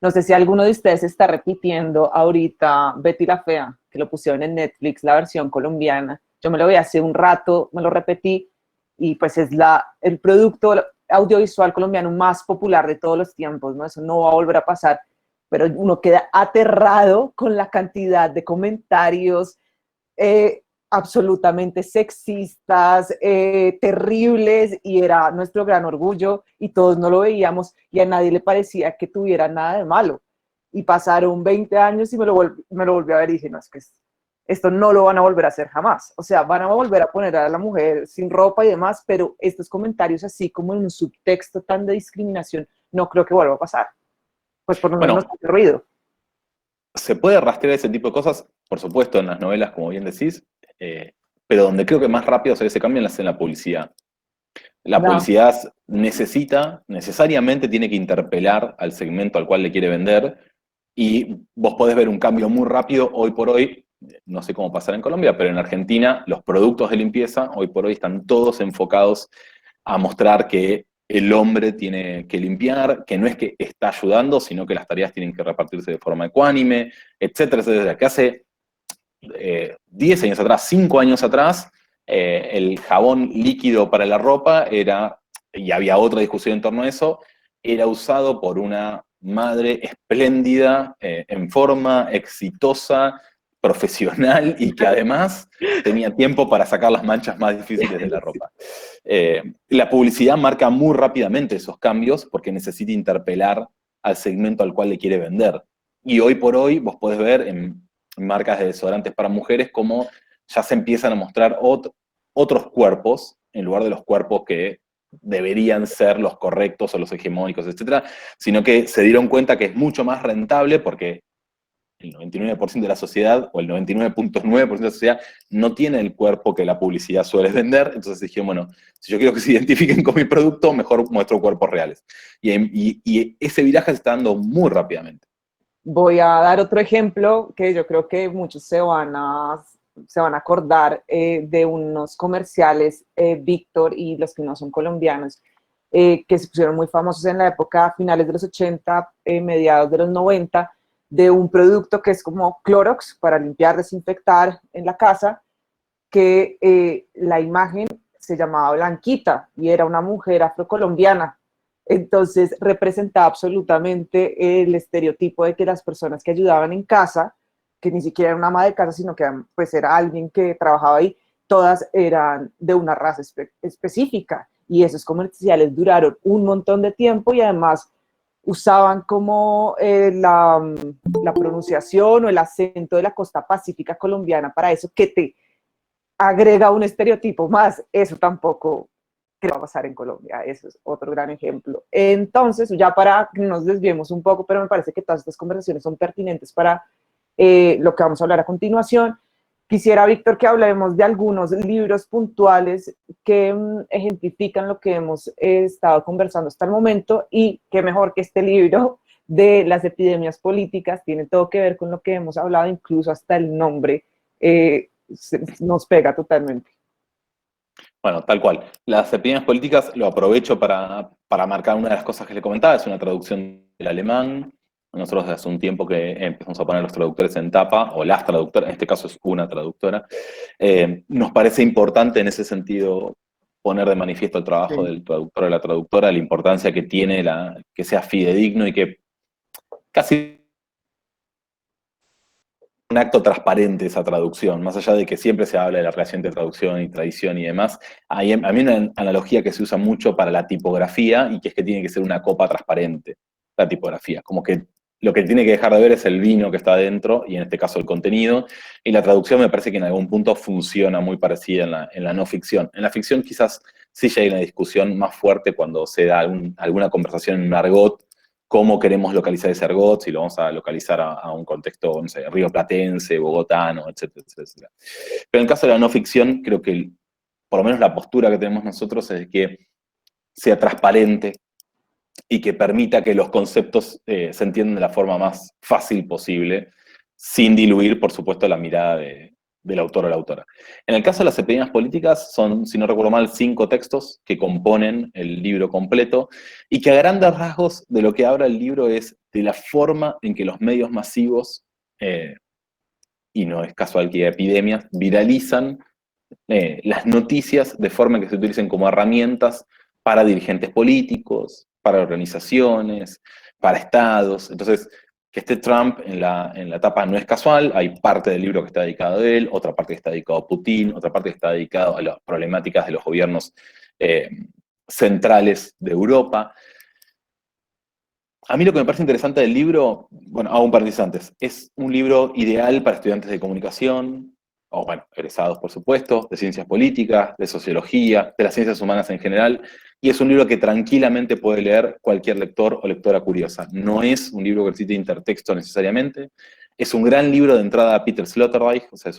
No sé si alguno de ustedes está repitiendo ahorita Betty la Fea, que lo pusieron en Netflix, la versión colombiana. Yo me lo vi hace un rato, me lo repetí, y pues es el producto audiovisual colombiano más popular de todos los tiempos, ¿no? Eso no va a volver a pasar, pero uno queda aterrado con la cantidad de comentarios absolutamente sexistas, terribles, y era nuestro gran orgullo y todos no lo veíamos y a nadie le parecía que tuviera nada de malo. Y pasaron 20 años y me lo volví a ver y dije, no, es que esto no lo van a volver a hacer jamás. O sea, van a volver a poner a la mujer sin ropa y demás, pero estos comentarios así como en un subtexto tan de discriminación, no creo que vuelva a pasar. Pues por lo menos no Bueno, está ruido. se puede rastrear ese tipo de cosas, por supuesto, en las novelas, como bien decís, pero donde creo que más rápido se ve ese cambio es en la publicidad. La No. publicidad necesariamente tiene que interpelar al segmento al cual le quiere vender, y vos podés ver un cambio muy rápido hoy por hoy, no sé cómo pasará en Colombia, pero en Argentina los productos de limpieza hoy por hoy están todos enfocados a mostrar que el hombre tiene que limpiar, que no es que está ayudando, sino que las tareas tienen que repartirse de forma ecuánime, etcétera, etcétera. Que hace 10 años atrás, 5 años atrás, el jabón líquido para la ropa era, y había otra discusión en torno a eso, era usado por una madre espléndida, en forma, exitosa, profesional y que además tenía tiempo para sacar las manchas más difíciles de la ropa. La publicidad marca muy rápidamente esos cambios porque necesita interpelar al segmento al cual le quiere vender. Y hoy por hoy vos podés ver en marcas de desodorantes para mujeres cómo ya se empiezan a mostrar otros cuerpos en lugar de los cuerpos que deberían ser los correctos o los hegemónicos, etcétera, sino que se dieron cuenta que es mucho más rentable porque el 99% de la sociedad, o el 99.9% de la sociedad, no tiene el cuerpo que la publicidad suele vender. Entonces dijeron, bueno, si yo quiero que se identifiquen con mi producto, mejor muestro cuerpos reales. Y ese viraje se está dando muy rápidamente. Voy a dar otro ejemplo que yo creo que muchos se van a acordar de unos comerciales, Víctor y los que no son colombianos, que se pusieron muy famosos en la época, finales de los 80, mediados de los 90, de un producto que es como Clorox para limpiar, desinfectar en la casa, que la imagen se llamaba Blanquita y era una mujer afrocolombiana. Entonces representaba absolutamente el estereotipo de que las personas que ayudaban en casa, que ni siquiera era una ama de casa, sino que pues era alguien que trabajaba ahí, todas eran de una raza específica. Y esos comerciales duraron un montón de tiempo y además usaban como la pronunciación o el acento de la costa pacífica colombiana para eso, que te agrega un estereotipo más. Eso tampoco creo va a pasar en Colombia. Eso es otro gran ejemplo. Entonces, ya para que nos desviemos un poco, pero me parece que todas estas conversaciones son pertinentes para lo que vamos a hablar a continuación. Quisiera, Víctor, que hablemos de algunos libros puntuales que ejemplifican lo que hemos estado conversando hasta el momento, y qué mejor que este libro de las epidemias políticas, tiene todo que ver con lo que hemos hablado, incluso hasta el nombre nos pega totalmente. Bueno, tal cual. Las epidemias políticas lo aprovecho para marcar una de las cosas que le comentaba, es una traducción del alemán. Nosotros hace un tiempo que empezamos a poner los traductores en tapa, o las traductoras, en este caso es una traductora. Nos parece importante en ese sentido poner de manifiesto el trabajo del traductor o la traductora, la importancia que tiene que sea fidedigno y que casi un acto transparente esa traducción, más allá de que siempre se habla de la relación entre traducción y tradición y demás. A mí una analogía que se usa mucho para la tipografía, y que es que tiene que ser una copa transparente, la tipografía. Como que lo que tiene que dejar de ver es el vino que está adentro, y en este caso el contenido, y la traducción me parece que en algún punto funciona muy parecida en la no ficción. En la ficción quizás sí ya hay una discusión más fuerte cuando se da alguna conversación en un argot, cómo queremos localizar ese argot, si lo vamos a localizar a un contexto, no sé, rioplatense, bogotano, etcétera, etcétera. Pero en el caso de la no ficción, creo que por lo menos la postura que tenemos nosotros es que sea transparente y que permita que los conceptos se entiendan de la forma más fácil posible, sin diluir, por supuesto, la mirada del autor o la autora. En el caso de las epidemias políticas, son, si no recuerdo mal, 5 textos que componen el libro completo, y que a grandes rasgos de lo que habla el libro es de la forma en que los medios masivos, y no es casual que epidemias, viralizan las noticias de forma que se utilicen como herramientas para dirigentes políticos, para organizaciones, para estados. Entonces, que esté Trump en la etapa no es casual, hay parte del libro que está dedicado a él, otra parte que está dedicado a Putin, otra parte que está dedicado a las problemáticas de los gobiernos centrales de Europa. A mí lo que me parece interesante del libro, bueno, hago un paréntesis antes, es un libro ideal para estudiantes de comunicación, o bueno, egresados por supuesto, de ciencias políticas, de sociología, de las ciencias humanas en general, y es un libro que tranquilamente puede leer cualquier lector o lectora curiosa. No es un libro que necesite intertexto necesariamente, es un gran libro de entrada a Peter Sloterdijk, o sea,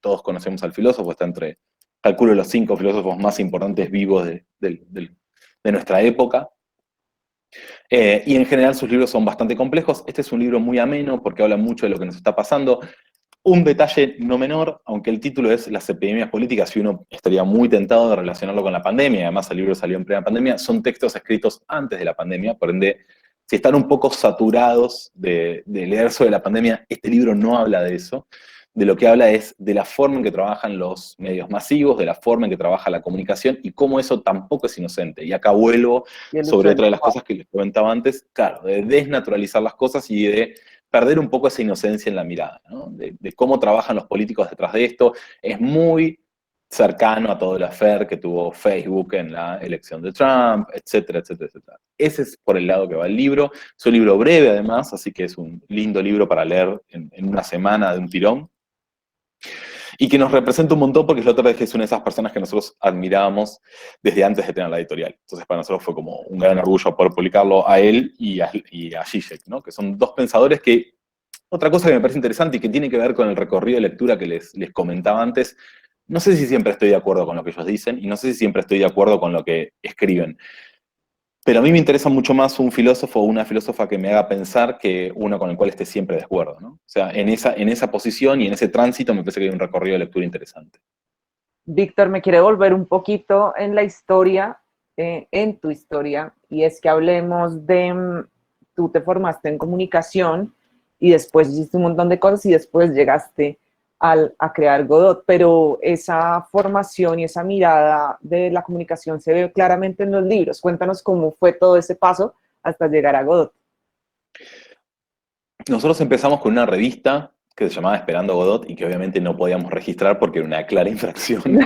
todos conocemos al filósofo, está entre, calculo, los 5 filósofos más importantes vivos de nuestra época. Y en general sus libros son bastante complejos. Este es un libro muy ameno porque habla mucho de lo que nos está pasando. Un detalle no menor, aunque el título es Las epidemias políticas, y uno estaría muy tentado de relacionarlo con la pandemia, además el libro salió en plena pandemia, son textos escritos antes de la pandemia, por ende, si están un poco saturados de leer sobre la pandemia, este libro no habla de eso. De lo que habla es de la forma en que trabajan los medios masivos, de la forma en que trabaja la comunicación, y cómo eso tampoco es inocente. Y acá vuelvo sobre otra de las cosas que les comentaba antes, claro, de desnaturalizar las cosas y de perder un poco esa inocencia en la mirada, ¿no? De cómo trabajan los políticos detrás de esto. Es muy cercano a todo el affair que tuvo Facebook en la elección de Trump, etcétera, etcétera, etcétera. Ese es por el lado que va el libro. Es un libro breve, además, así que es un lindo libro para leer en una semana de un tirón. Y que nos representa un montón porque Slaughter es una de esas personas que nosotros admirábamos desde antes de tener la editorial. Entonces para nosotros fue como un gran orgullo poder publicarlo a él y a Zizek, ¿no? Que son dos pensadores que, otra cosa que me parece interesante y que tiene que ver con el recorrido de lectura que les comentaba antes, no sé si siempre estoy de acuerdo con lo que ellos dicen y no sé si siempre estoy de acuerdo con lo que escriben. Pero a mí me interesa mucho más un filósofo o una filósofa que me haga pensar que uno con el cual esté siempre de acuerdo, ¿no? O sea, en esa posición y en ese tránsito me parece que hay un recorrido de lectura interesante. Víctor, me quiere volver un poquito en la historia, en tu historia, y es que hablemos de, tú te formaste en comunicación y después hiciste un montón de cosas y después llegaste a crear Godot, pero esa formación y esa mirada de la comunicación se ve claramente en los libros. Cuéntanos cómo fue todo ese paso hasta llegar a Godot. Nosotros empezamos con una revista que se llamaba Esperando Godot y que obviamente no podíamos registrar porque era una clara infracción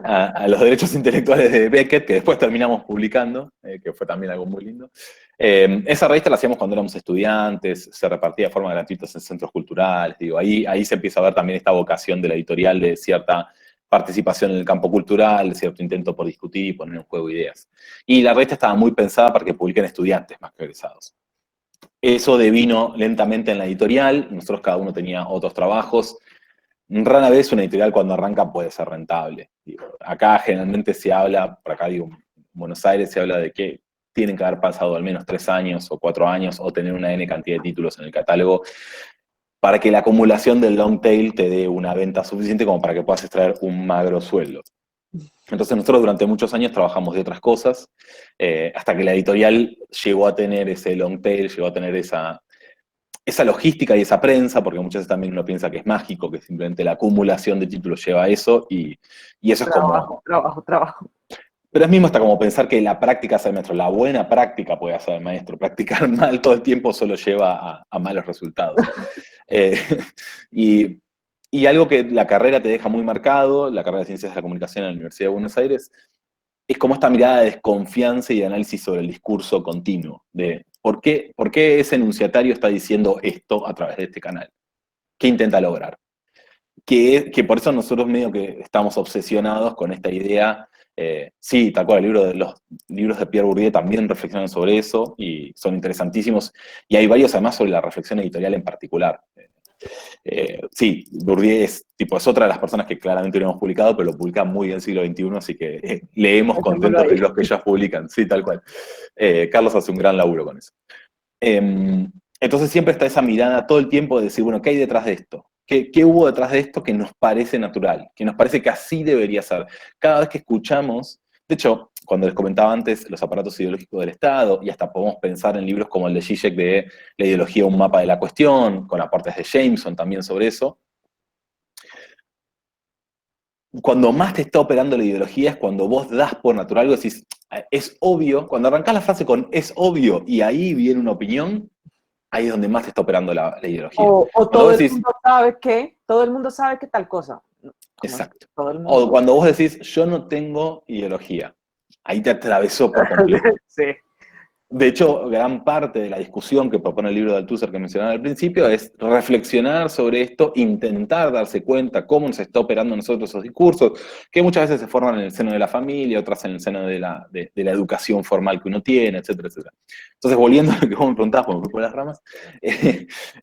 a los derechos intelectuales de Beckett, que después terminamos publicando, que fue también algo muy lindo. Esa revista la hacíamos cuando éramos estudiantes, se repartía de forma gratuita en centros culturales, digo, ahí se empieza a ver también esta vocación de la editorial de cierta participación en el campo cultural, de cierto intento por discutir y poner en juego ideas. Y la revista estaba muy pensada para que publiquen estudiantes más que egresados. Eso devino lentamente en la editorial, nosotros cada uno tenía otros trabajos. Rara vez una editorial cuando arranca puede ser rentable. Acá generalmente se habla, por acá digo, en Buenos Aires se habla de que tienen que haber pasado al menos 3 años o 4 años o tener una N cantidad de títulos en el catálogo para que la acumulación del long tail te dé una venta suficiente como para que puedas extraer un magro sueldo. Entonces nosotros durante muchos años trabajamos de otras cosas, hasta que la editorial llegó a tener ese long tail, llegó a tener esa logística y esa prensa, porque muchas veces también uno piensa que es mágico, que simplemente la acumulación de títulos lleva a eso, y eso Trabajo, es como... trabajo. Pero es mismo hasta como pensar que la práctica hace el maestro, la buena práctica puede hacer el maestro, practicar mal todo el tiempo solo lleva a malos resultados. Y algo que la carrera te deja muy marcado, la carrera de Ciencias de la Comunicación en la Universidad de Buenos Aires, es como esta mirada de desconfianza y de análisis sobre el discurso continuo, de ¿por qué ese enunciatario está diciendo esto a través de este canal? ¿Qué intenta lograr? Que por eso nosotros medio que estamos obsesionados con esta idea, sí, tal cual, los libros de Pierre Bourdieu también reflexionan sobre eso y son interesantísimos, y hay varios además sobre la reflexión editorial en particular. Sí, Bourdieu es otra de las personas que claramente no hemos publicado, pero lo publica muy bien siglo XXI, así que leemos contentos de los que ellos publican, sí, tal cual. Carlos hace un gran laburo con eso. Entonces siempre está esa mirada todo el tiempo de decir, bueno, ¿qué hay detrás de esto? ¿Qué hubo detrás de esto que nos parece natural? Que nos parece que así debería ser. Cada vez que escuchamos, de hecho, cuando les comentaba antes los aparatos ideológicos del Estado, y hasta podemos pensar en libros como el de Zizek de La ideología, un mapa de la cuestión, con aportes de Jameson también sobre eso. Cuando más te está operando la ideología es cuando vos das por natural algo, decís, es obvio, cuando arrancás la frase con es obvio, y ahí viene una opinión, ahí es donde más te está operando la ideología. O todo el mundo sabe que tal cosa. Exacto. O cuando vos decís, yo no tengo ideología, ahí te atravesó por completo. Sí. De hecho, gran parte de la discusión que propone el libro de Althusser que mencionaba al principio es reflexionar sobre esto, intentar darse cuenta cómo nos está operando a nosotros esos discursos, que muchas veces se forman en el seno de la familia, otras en el seno de la educación formal que uno tiene, etcétera, etcétera. Entonces, volviendo a lo que vos me preguntabas, porque me fui por las ramas,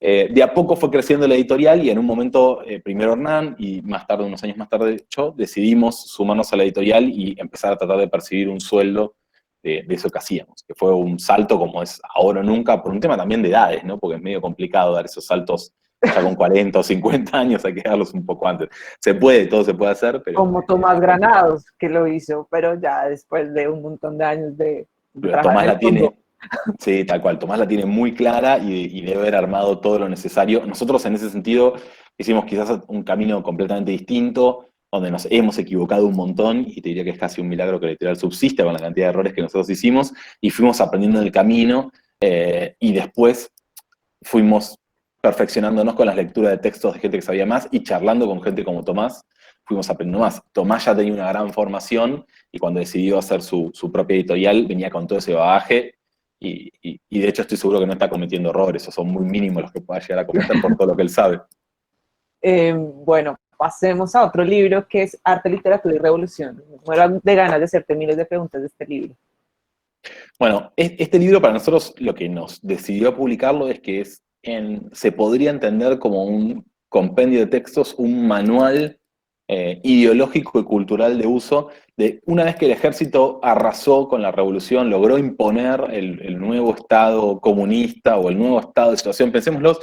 de a poco fue creciendo la editorial y en un momento, primero Hernán y más tarde, unos años más tarde yo, decidimos sumarnos a la editorial y empezar a tratar de percibir un sueldo de eso que hacíamos, que fue un salto como es ahora o nunca, por un tema también de edades, ¿no? Porque es medio complicado dar esos saltos ya con 40 o 50 años, hay que darlos un poco antes. Se puede, todo se puede hacer, pero... Como Tomás Granados, que lo hizo, pero ya después de un montón de años de Tomás la tiene, sí, tal cual, Tomás la tiene muy clara y debe haber armado todo lo necesario. Nosotros en ese sentido hicimos quizás un camino completamente distinto, donde nos hemos equivocado un montón, y te diría que es casi un milagro que la editorial subsiste con la cantidad de errores que nosotros hicimos, y fuimos aprendiendo en el camino, y después fuimos perfeccionándonos con las lecturas de textos de gente que sabía más y charlando con gente como Tomás, fuimos aprendiendo más. Tomás ya tenía una gran formación y cuando decidió hacer su propia editorial venía con todo ese bagaje y de hecho estoy seguro que no está cometiendo errores, o son muy mínimos los que pueda llegar a cometer por todo lo que él sabe. Bueno, pasemos a otro libro que es Arte, Literatura y Revolución. Me muero de ganas de hacerte miles de preguntas de este libro. Bueno, este libro para nosotros lo que nos decidió a publicarlo es que se podría entender como un compendio de textos, un manual ideológico y cultural de uso de una vez que el ejército arrasó con la revolución, logró imponer el nuevo Estado comunista o el nuevo Estado de situación. Pensémoslo,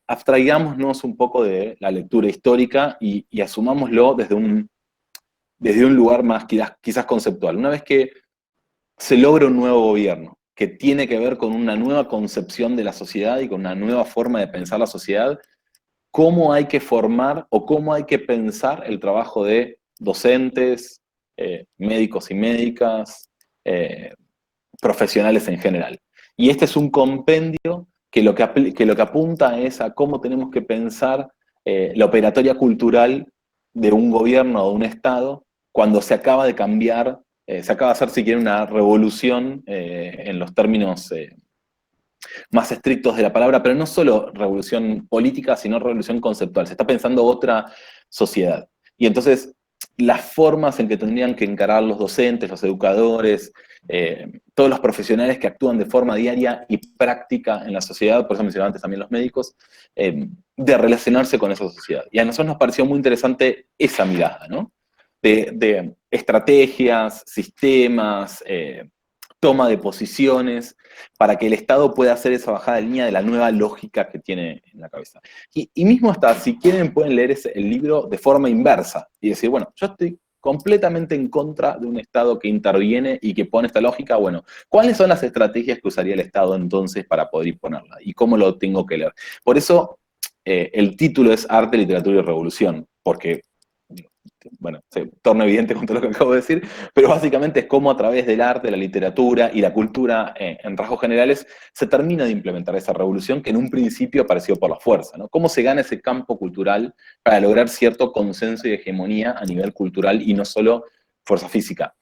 abstraigámonos un poco de la lectura histórica y asumámoslo desde un lugar más quizás conceptual. Una vez que se logra un nuevo gobierno que tiene que ver con una nueva concepción de la sociedad y con una nueva forma de pensar la sociedad, cómo hay que formar o cómo hay que pensar el trabajo de docentes, médicos y médicas, profesionales en general. Y este es un compendio que lo que apunta es a cómo tenemos que pensar la operatoria cultural de un gobierno o de un Estado cuando se acaba de cambiar, se acaba de hacer, si quieren, una revolución en los términos más estrictos de la palabra, pero no solo revolución política, sino revolución conceptual. Se está pensando otra sociedad. Y entonces, las formas en que tendrían que encarar los docentes, los educadores, todos los profesionales que actúan de forma diaria y práctica en la sociedad, por eso mencionaba antes también los médicos, de relacionarse con esa sociedad. Y a nosotros nos pareció muy interesante esa mirada, ¿no? De estrategias, sistemas, toma de posiciones, para que el Estado pueda hacer esa bajada de línea de la nueva lógica que tiene en la cabeza. Y mismo hasta, si quieren, pueden leer el libro de forma inversa y decir, bueno, yo estoy completamente en contra de un Estado que interviene y que pone esta lógica. Bueno, ¿cuáles son las estrategias que usaría el Estado entonces para poder imponerla? ¿Y cómo lo tengo que leer? Por eso el título es Arte, Literatura y Revolución, porque bueno, se torna evidente con todo lo que acabo de decir, pero básicamente es cómo a través del arte, la literatura y la cultura en rasgos generales se termina de implementar esa revolución que en un principio apareció por la fuerza, ¿no? Cómo se gana ese campo cultural para lograr cierto consenso y hegemonía a nivel cultural y no solo fuerza física.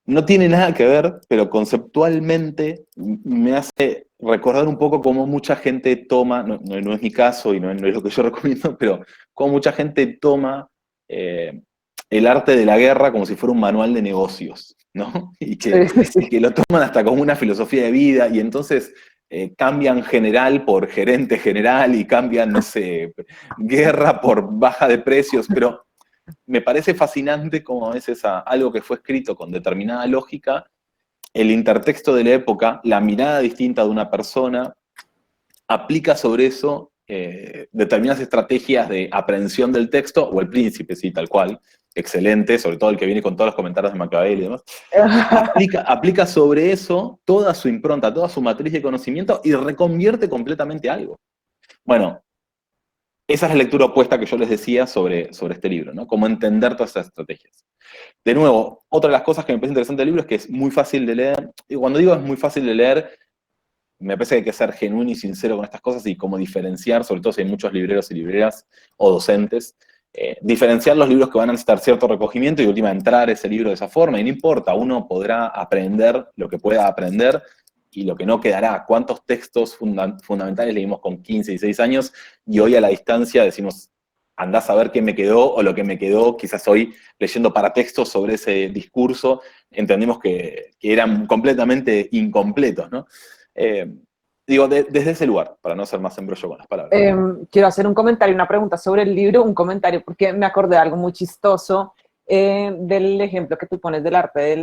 No tiene nada que ver, pero conceptualmente me hace recordar un poco cómo mucha gente toma, no es mi caso y no es lo que yo recomiendo, pero cómo mucha gente toma el arte de la guerra como si fuera un manual de negocios, ¿no? Y que lo toman hasta como una filosofía de vida y entonces cambian general por gerente general y cambian, no sé, guerra por baja de precios, pero me parece fascinante cómo a veces algo que fue escrito con determinada lógica, el intertexto de la época, la mirada distinta de una persona, aplica sobre eso determinadas estrategias de aprehensión del texto, o El Príncipe, sí, tal cual, excelente, sobre todo el que viene con todos los comentarios de Maquiavelo y demás, aplica sobre eso toda su impronta, toda su matriz de conocimiento y reconvierte completamente algo. Bueno, esa es la lectura opuesta que yo les decía sobre este libro, ¿no? Cómo entender todas esas estrategias. De nuevo, otra de las cosas que me parece interesante del libro es que es muy fácil de leer. Y cuando digo es muy fácil de leer, me parece que hay que ser genuino y sincero con estas cosas y cómo diferenciar, sobre todo si hay muchos libreros y libreras o docentes, diferenciar los libros que van a necesitar cierto recogimiento y última entrar ese libro de esa forma. Y no importa, uno podrá aprender lo que pueda aprender y lo que no quedará. ¿Cuántos textos fundamentales leímos con 15 y 6 años y hoy a la distancia decimos, andás a ver qué me quedó o lo que me quedó, quizás hoy leyendo paratextos sobre ese discurso, entendimos que eran completamente incompletos, ¿no? Desde ese lugar, para no hacer más embrollo con las palabras. Quiero hacer un comentario, una pregunta sobre el libro, un comentario porque me acordé de algo muy chistoso del ejemplo que tú pones del arte de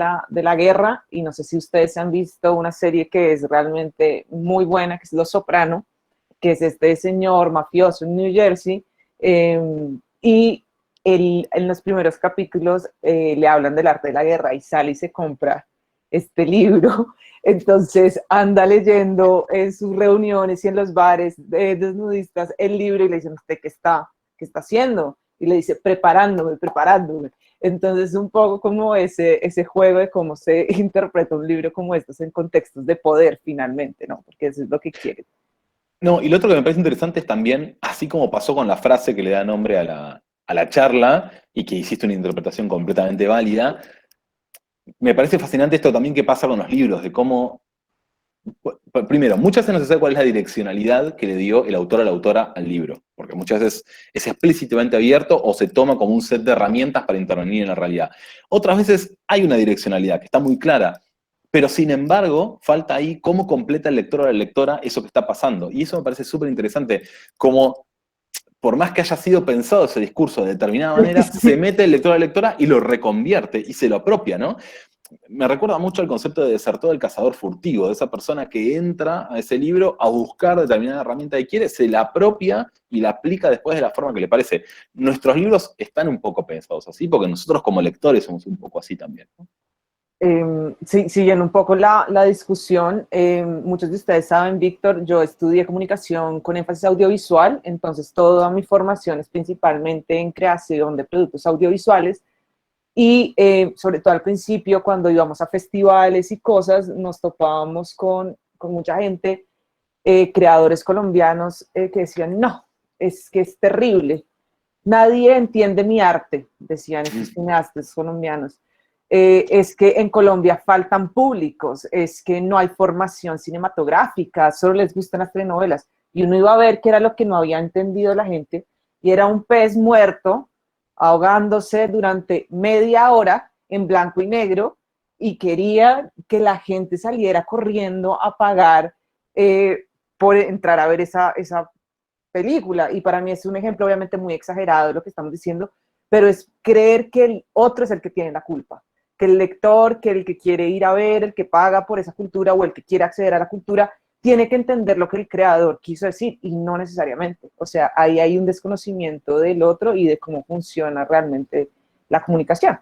la guerra, y no sé si ustedes han visto una serie que es realmente muy buena, que es Los Soprano, que es este señor mafioso en New Jersey, y en los primeros capítulos le hablan del arte de la guerra y sale y se compra este libro. Entonces anda leyendo en sus reuniones y en los bares desnudistas el libro y le dicen, ¿usted qué está haciendo? Y le dice, preparándome. Entonces, un poco como ese juego de cómo se interpreta un libro como estos en contextos de poder, finalmente, ¿no? Porque eso es lo que quieren. No, y lo otro que me parece interesante es también, así como pasó con la frase que le da nombre a la charla y que hiciste una interpretación completamente válida, me parece fascinante esto también que pasa con los libros, de cómo, primero, muchas veces no se sabe cuál es la direccionalidad que le dio el autor o la autora al libro, porque muchas veces es explícitamente abierto o se toma como un set de herramientas para intervenir en la realidad. Otras veces hay una direccionalidad que está muy clara, pero sin embargo, falta ahí cómo completa el lector o la lectora eso que está pasando. Y eso me parece súper interesante, como por más que haya sido pensado ese discurso de determinada manera, se mete el lector o la lectora y lo reconvierte y se lo apropia, ¿no? Me recuerda mucho al concepto de desertor del cazador furtivo, de esa persona que entra a ese libro a buscar determinada herramienta que quiere, se la apropia y la aplica después de la forma que le parece. Nuestros libros están un poco pensados así, porque nosotros como lectores somos un poco así también, ¿no? Sí, siguiendo un poco la discusión, muchos de ustedes saben, Víctor, yo estudié comunicación con énfasis audiovisual, entonces toda mi formación es principalmente en creación de productos audiovisuales y sobre todo al principio cuando íbamos a festivales y cosas, nos topábamos con mucha gente, creadores colombianos que decían, no, es que es terrible, nadie entiende mi arte, decían estos cineastas colombianos. Es que en Colombia faltan públicos, es que no hay formación cinematográfica, solo les gustan las telenovelas. Y uno iba a ver qué era lo que no había entendido la gente, y era un pez muerto ahogándose durante media hora en blanco y negro, y quería que la gente saliera corriendo a pagar por entrar a ver esa película. Y para mí es un ejemplo obviamente muy exagerado de lo que estamos diciendo, pero es creer que el otro es el que tiene la culpa, que el lector, que el que quiere ir a ver, el que paga por esa cultura o el que quiere acceder a la cultura, tiene que entender lo que el creador quiso decir y no necesariamente. O sea, ahí hay un desconocimiento del otro y de cómo funciona realmente la comunicación.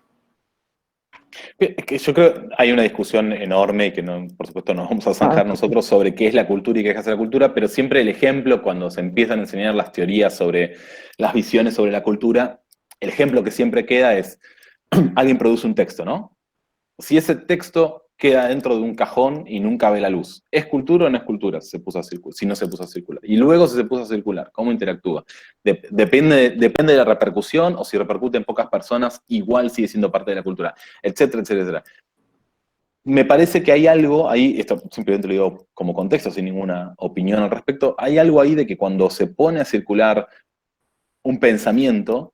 Que yo creo que hay una discusión enorme y que no, por supuesto no vamos a zanjar nosotros sobre qué es la cultura y qué es hacer la cultura, pero siempre el ejemplo cuando se empiezan a enseñar las teorías sobre las visiones sobre la cultura, el ejemplo que siempre queda es alguien produce un texto, ¿no? Si ese texto queda dentro de un cajón y nunca ve la luz, ¿es cultura o no es cultura si no se puso a circular? Y luego si se puso a circular, ¿cómo interactúa? Depende de la repercusión, o si repercute en pocas personas, igual sigue siendo parte de la cultura, etcétera, etcétera, etcétera. Me parece que hay algo ahí, esto simplemente lo digo como contexto, sin ninguna opinión al respecto, hay algo ahí de que cuando se pone a circular un pensamiento,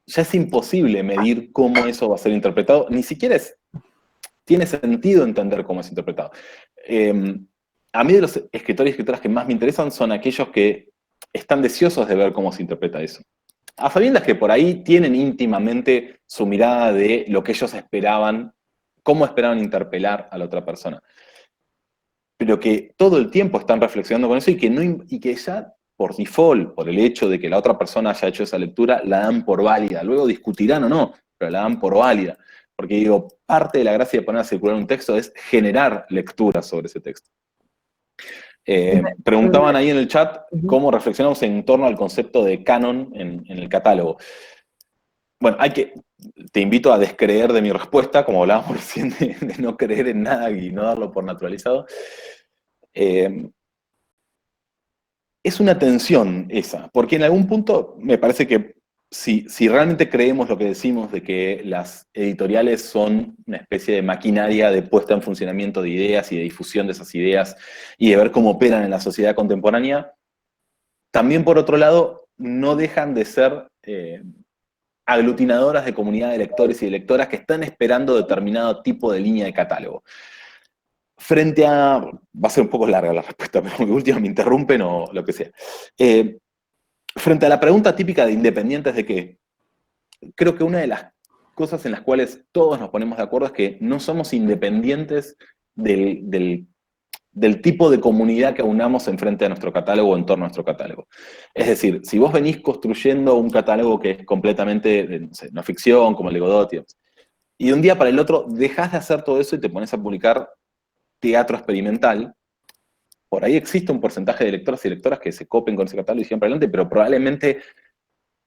ya es imposible medir cómo eso va a ser interpretado, ni siquiera tiene sentido entender cómo es interpretado. A mí de los escritores y escritoras que más me interesan son aquellos que están deseosos de ver cómo se interpreta eso. A sabiendas que por ahí tienen íntimamente su mirada de lo que ellos esperaban, cómo esperaban interpelar a la otra persona. Pero que todo el tiempo están reflexionando con eso y que ya por default, por el hecho de que la otra persona haya hecho esa lectura, la dan por válida. Luego discutirán o no, pero la dan por válida. Porque digo, parte de la gracia de poner a circular un texto es generar lecturas sobre ese texto. Preguntaban ahí en el chat cómo reflexionamos en torno al concepto de canon en el catálogo. Bueno, te invito a descreer de mi respuesta, como hablábamos recién de no creer en nada y no darlo por naturalizado. Es una tensión esa, porque en algún punto me parece que si realmente creemos lo que decimos de que las editoriales son una especie de maquinaria de puesta en funcionamiento de ideas y de difusión de esas ideas y de ver cómo operan en la sociedad contemporánea, también por otro lado no dejan de ser aglutinadoras de comunidad de lectores y de lectoras que están esperando determinado tipo de línea de catálogo. Frente a, va a ser un poco larga la respuesta, pero de última me interrumpen o lo que sea. Frente a la pregunta típica de independientes de qué, creo que una de las cosas en las cuales todos nos ponemos de acuerdo es que no somos independientes del tipo de comunidad que aunamos enfrente a nuestro catálogo o en torno a nuestro catálogo. Es decir, si vos venís construyendo un catálogo que es completamente de, no sé, no ficción, como el de Godot, y de un día para el otro dejás de hacer todo eso y te pones a publicar teatro experimental, por ahí existe un porcentaje de lectores y lectoras que se copen con ese catálogo y sigan para adelante, pero probablemente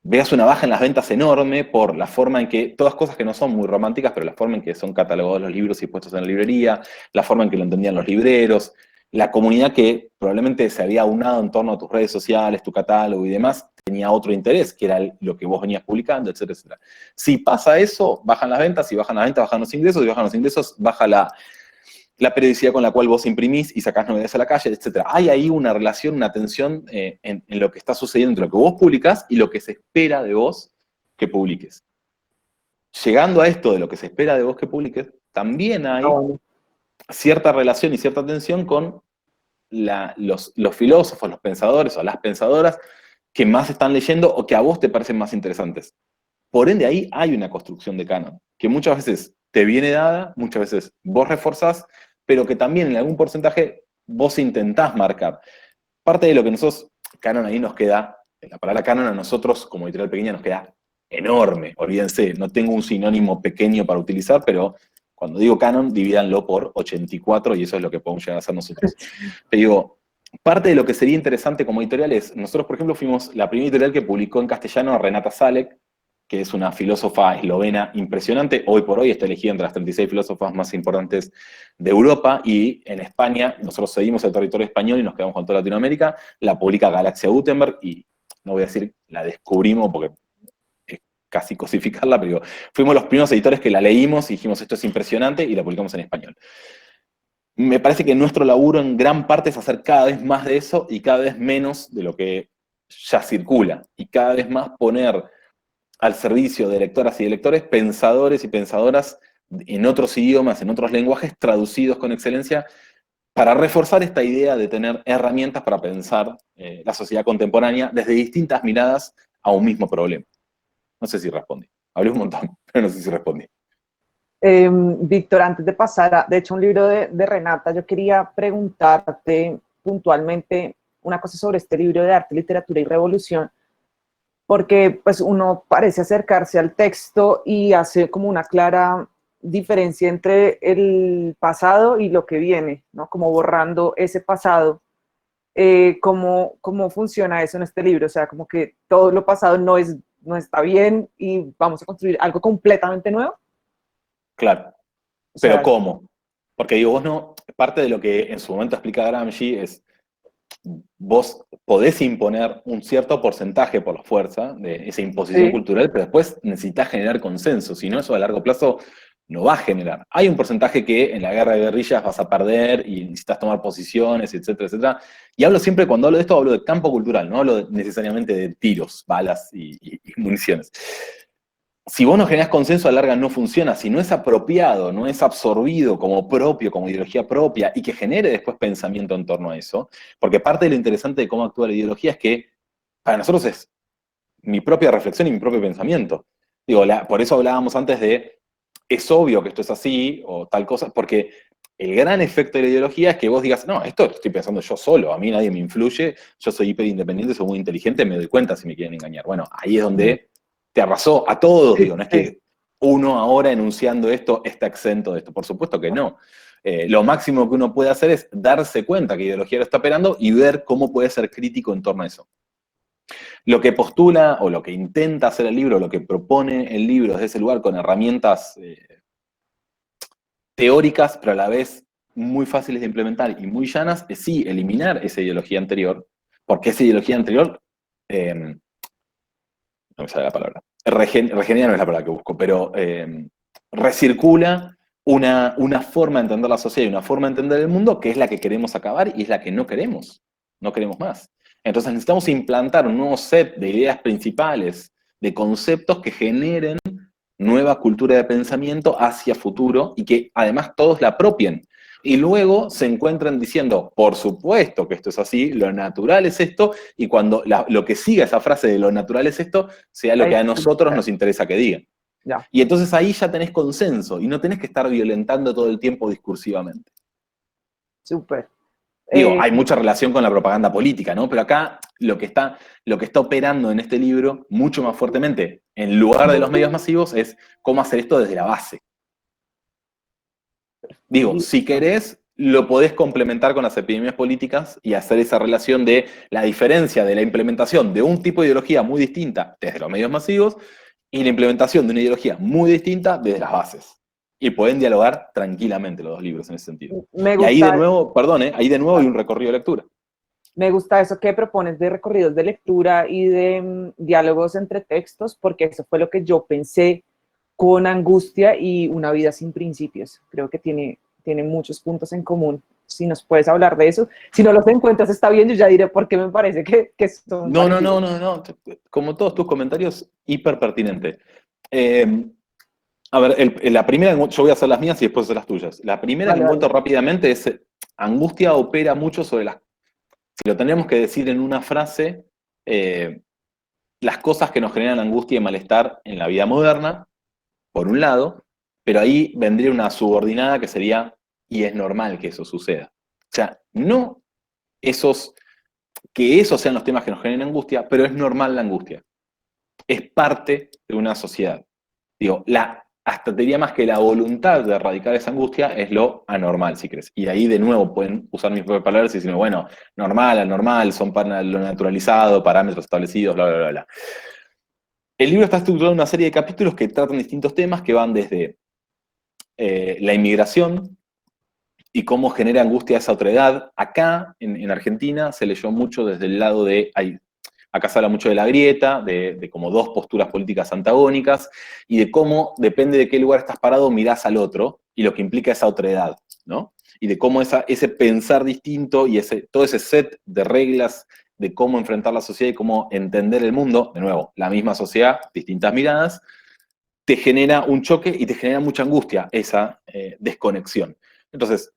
veas una baja en las ventas enorme por la forma en que, todas cosas que no son muy románticas, pero la forma en que son catalogados los libros y puestos en la librería, la forma en que lo entendían los libreros, la comunidad que probablemente se había aunado en torno a tus redes sociales, tu catálogo y demás, tenía otro interés, que era lo que vos venías publicando, etcétera, etcétera. Si pasa eso, bajan las ventas, si bajan las ventas, bajan los ingresos, si bajan los ingresos, baja la periodicidad con la cual vos imprimís y sacás novedades a la calle, etc. Hay ahí una relación, una tensión en lo que está sucediendo entre lo que vos publicás y lo que se espera de vos que publiques. Llegando a esto de lo que se espera de vos que publiques, también hay cierta relación y cierta tensión con los filósofos, los pensadores o las pensadoras que más están leyendo o que a vos te parecen más interesantes. Por ende, ahí hay una construcción de canon, que muchas veces te viene dada, muchas veces vos reforzás, pero que también en algún porcentaje vos intentás marcar. Parte de lo que nosotros, canon ahí nos queda, la palabra canon a nosotros como editorial pequeña nos queda enorme, olvídense, no tengo un sinónimo pequeño para utilizar, pero cuando digo canon, divídanlo por 84 y eso es lo que podemos llegar a hacer nosotros. Te digo, parte de lo que sería interesante como editorial es, nosotros por ejemplo fuimos la primera editorial que publicó en castellano a Renata Salek, que es una filósofa eslovena impresionante, hoy por hoy está elegida entre las 36 filósofas más importantes de Europa, y en España, nosotros seguimos el territorio español y nos quedamos con toda Latinoamérica, la publica Galaxia Gutenberg, y no voy a decir la descubrimos porque es casi cosificarla, pero fuimos los primeros editores que la leímos y dijimos esto es impresionante y la publicamos en español. Me parece que nuestro laburo en gran parte es hacer cada vez más de eso y cada vez menos de lo que ya circula, y cada vez más poner al servicio de lectoras y de lectores, pensadores y pensadoras en otros idiomas, en otros lenguajes, traducidos con excelencia, para reforzar esta idea de tener herramientas para pensar la sociedad contemporánea desde distintas miradas a un mismo problema. No sé si respondí. Hablé un montón, pero no sé si respondí. Víctor, antes de pasar a, de hecho, un libro de Renata, yo quería preguntarte puntualmente una cosa sobre este libro de Arte, Literatura y Revolución, porque pues uno parece acercarse al texto y hace como una clara diferencia entre el pasado y lo que viene, ¿no? Como borrando ese pasado. ¿Cómo funciona eso en este libro? O sea, como que todo lo pasado no está bien y vamos a construir algo completamente nuevo. Claro, O pero sea, ¿cómo? Porque digo, vos no, parte de lo que en su momento explica Gramsci es, vos podés imponer un cierto porcentaje por la fuerza de esa imposición sí, cultural, pero después necesitas generar consenso, si no eso a largo plazo no va a generar. Hay un porcentaje que en la guerra de guerrillas vas a perder y necesitas tomar posiciones, etcétera, etcétera. Y hablo siempre, cuando hablo de esto, hablo de campo cultural, no hablo necesariamente de tiros, balas y municiones. Si vos no generás consenso, a la larga no funciona. Si no es apropiado, no es absorbido como propio, como ideología propia, y que genere después pensamiento en torno a eso, porque parte de lo interesante de cómo actúa la ideología es que para nosotros es mi propia reflexión y mi propio pensamiento. Digo, por eso hablábamos antes de, es obvio que esto es así, o tal cosa, porque el gran efecto de la ideología es que vos digas, no, esto lo estoy pensando yo solo, a mí nadie me influye, yo soy hiperindependiente, soy muy inteligente, me doy cuenta si me quieren engañar. Bueno, ahí es donde te arrasó a todos, digo, no es sí. que uno ahora enunciando esto está exento de esto, por supuesto que no. Lo máximo que uno puede hacer es darse cuenta que ideología lo está operando y ver cómo puede ser crítico en torno a eso. Lo que postula o lo que intenta hacer el libro, lo que propone el libro desde ese lugar con herramientas teóricas, pero a la vez muy fáciles de implementar y muy llanas, es sí eliminar esa ideología anterior, porque esa ideología anterior, no me sale la palabra, regenera no es la palabra que busco, pero recircula una forma de entender la sociedad y una forma de entender el mundo que es la que queremos acabar y es la que no queremos más. Entonces necesitamos implantar un nuevo set de ideas principales, de conceptos que generen nueva cultura de pensamiento hacia futuro y que además todos la apropien. Y luego se encuentran diciendo, por supuesto que esto es así, lo natural es esto, y cuando lo que siga esa frase de lo natural es esto, sea lo que a nosotros nos interesa que digan. Ya, Y entonces ahí ya tenés consenso y no tenés que estar violentando todo el tiempo discursivamente. súper. Digo, hay mucha relación con la propaganda política, ¿no? Pero acá lo que está operando en este libro mucho más fuertemente, en lugar de los medios masivos, es cómo hacer esto desde la base. Digo, si Listo. querés, lo podés complementar con las epidemias políticas y hacer esa relación de la diferencia de la implementación de un tipo de ideología muy distinta desde los medios masivos y la implementación de una ideología muy distinta desde las bases. Y pueden dialogar tranquilamente los dos libros en ese sentido. Me Y ahí de gusta, nuevo, perdón, ahí de nuevo hay un recorrido de lectura. me gusta eso que propones de recorridos de lectura y de diálogos entre textos, porque eso fue lo que yo pensé con Angustia y Una vida sin principios. Creo que tiene muchos puntos en común. Si nos puedes hablar de eso. Si no los encuentras, está bien, yo ya diré por qué me parece que son No, no, no, parecidos. no, no. Como todos tus comentarios, hiper pertinente. A ver, la primera, yo voy a hacer las mías y después hacer las tuyas. La primera que Vale, encuentro vale. rápidamente es, Angustia opera mucho sobre las, si lo tendríamos que decir en una frase, las cosas que nos generan angustia y malestar en la vida moderna, por un lado, pero ahí vendría una subordinada que sería, y es normal que eso suceda. O sea, no que esos sean los temas que nos generen angustia, pero es normal la angustia. Es parte de una sociedad. Digo, hasta te diría más que la voluntad de erradicar esa angustia es lo anormal, si crees. Y ahí de nuevo pueden usar mis propias palabras y decirme, bueno, normal, anormal, son para lo naturalizado, parámetros establecidos, bla, bla, bla, bla. El libro está estructurado en una serie de capítulos que tratan distintos temas que van desde la inmigración y cómo genera angustia esa otredad. Acá, en Argentina, se leyó mucho desde el lado de, acá se habla mucho de la grieta, de como dos posturas políticas antagónicas, y de cómo, depende de qué lugar estás parado, mirás al otro, y lo que implica esa otredad, ¿no? Y de cómo ese pensar distinto y todo ese set de reglas de cómo enfrentar la sociedad y cómo entender el mundo, de nuevo, la misma sociedad, distintas miradas, te genera un choque y te genera mucha angustia esa desconexión. Entonces,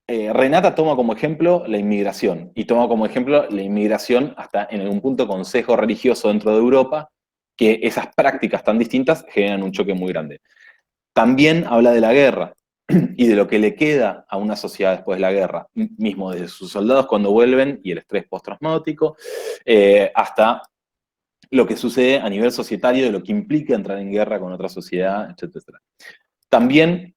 Renata toma como ejemplo la inmigración, y toma como ejemplo la inmigración hasta en algún punto con sesgo religioso dentro de Europa, que esas prácticas tan distintas generan un choque muy grande. También habla de la guerra y de lo que le queda a una sociedad después de la guerra, mismo de sus soldados cuando vuelven y el estrés postraumático, hasta lo que sucede a nivel societario, de lo que implica entrar en guerra con otra sociedad, etcétera. También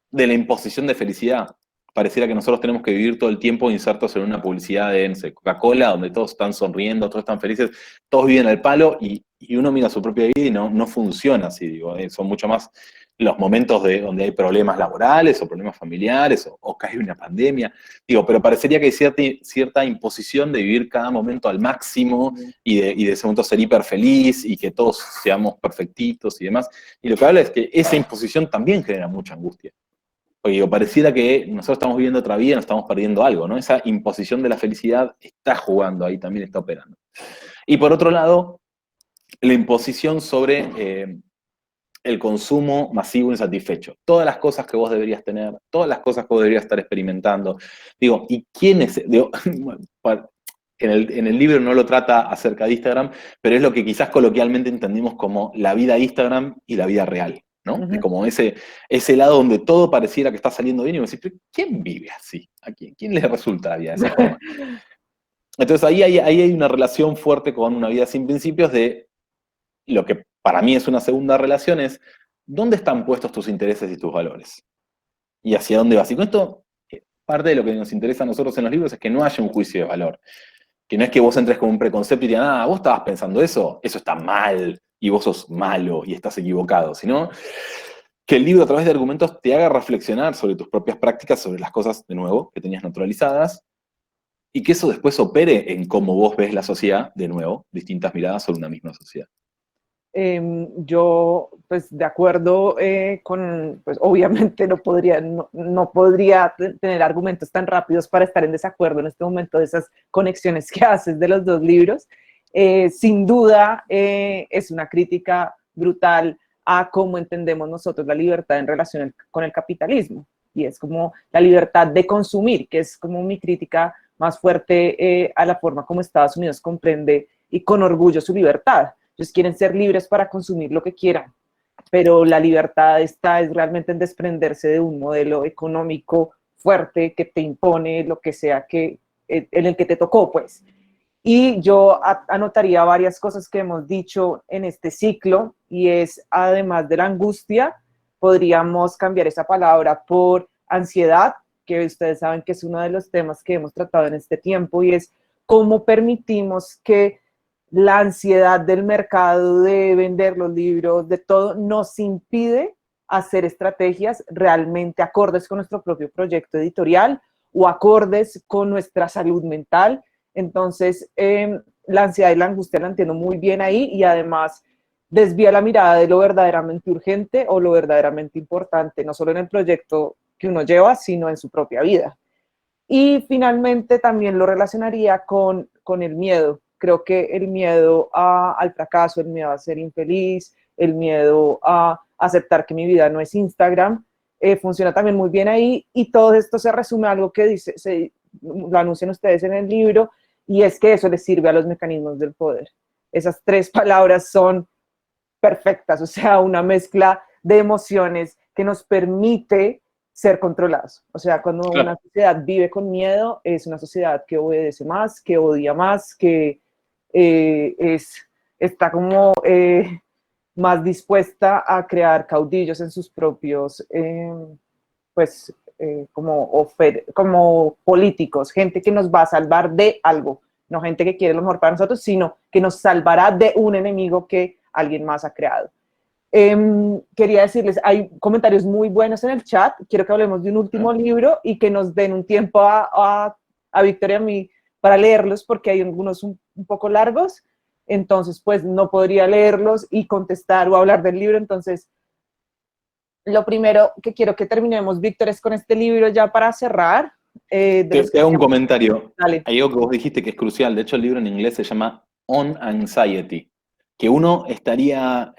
de la imposición de felicidad. Pareciera que nosotros tenemos que vivir todo el tiempo insertos en una publicidad de, no sé, Coca-Cola, donde todos están sonriendo, todos están felices, todos viven al palo y uno mira su propia vida y no funciona así, digo, son mucho más los momentos donde hay problemas laborales o problemas familiares o cae una pandemia, digo, pero parecería que hay cierta imposición de vivir cada momento al máximo y de ese momento ser hiper feliz y que todos seamos perfectitos y demás. Y lo que habla es que esa imposición también genera mucha angustia. Porque digo, pareciera que nosotros estamos viviendo otra vida y nos estamos perdiendo algo, ¿no? Esa imposición de la felicidad está jugando ahí, también está operando. Y por otro lado, la imposición sobre el consumo masivo insatisfecho. Todas las cosas que vos deberías tener, todas las cosas que vos deberías estar experimentando. Digo, ¿y quién es? Digo, en el libro no lo trata acerca de Instagram, pero es lo que quizás coloquialmente entendemos como la vida Instagram y la vida real, ¿no? Es como ese lado donde todo pareciera que está saliendo bien y vos decís, ¿pero quién vive así? ¿A quién le resulta la vida de esa forma? Entonces ahí hay una relación fuerte con una vida sin principios de lo que para mí es una segunda relación es, ¿dónde están puestos tus intereses y tus valores? ¿Y hacia dónde vas? Y con esto, parte de lo que nos interesa a nosotros en los libros es que no haya un juicio de valor. Que no es que vos entres con un preconcepto y digas, ah, vos estabas pensando eso está mal, y vos sos malo y estás equivocado, sino que el libro a través de argumentos te haga reflexionar sobre tus propias prácticas, sobre las cosas, de nuevo, que tenías naturalizadas, y que eso después opere en cómo vos ves la sociedad, de nuevo, distintas miradas sobre una misma sociedad. Yo, pues, de acuerdo pues, obviamente no podría tener argumentos tan rápidos para estar en desacuerdo en este momento de esas conexiones que haces de los dos libros. Sin duda, es una crítica brutal a cómo entendemos nosotros la libertad en relación con el capitalismo. Y es como la libertad de consumir, que es como mi crítica más fuerte a la forma como Estados Unidos comprende y con orgullo su libertad. Ellos quieren ser libres para consumir lo que quieran, pero la libertad es realmente en desprenderse de un modelo económico fuerte que te impone lo que sea en el que te tocó, pues. Y yo anotaría varias cosas que hemos dicho en este ciclo, y es, además de la angustia, podríamos cambiar esa palabra por ansiedad, que ustedes saben que es uno de los temas que hemos tratado en este tiempo, y es cómo permitimos que la ansiedad del mercado de vender los libros, de todo, nos impide hacer estrategias realmente acordes con nuestro propio proyecto editorial o acordes con nuestra salud mental. Entonces, la ansiedad y la angustia la entiendo muy bien ahí, y además desvía la mirada de lo verdaderamente urgente o lo verdaderamente importante, no solo en el proyecto que uno lleva, sino en su propia vida. Y finalmente también lo relacionaría con el miedo. Creo que el miedo al fracaso, el miedo a ser infeliz, el miedo a aceptar que mi vida no es Instagram, funciona también muy bien ahí, y todo esto se resume a algo que lo anuncian ustedes en el libro, y es que eso les sirve a los mecanismos del poder. Esas tres palabras son perfectas, o sea, una mezcla de emociones que nos permite ser controlados. O sea, cuando una sociedad vive con miedo, es una sociedad que obedece más, que odia más, que está como más dispuesta a crear caudillos en sus propios, como políticos, gente que nos va a salvar de algo, no gente que quiere lo mejor para nosotros, sino que nos salvará de un enemigo que alguien más ha creado. Quería decirles, hay comentarios muy buenos en el chat, quiero que hablemos de un último libro y que nos den un tiempo a Víctor y a mí para leerlos, porque hay algunos un poco largos, entonces pues no podría leerlos y contestar o hablar del libro. Entonces, lo primero que quiero que terminemos, Víctor, es con este libro ya para cerrar. Te hago un comentario. Dale. Hay algo que vos dijiste que es crucial. De hecho, el libro en inglés se llama On Anxiety, que uno estaría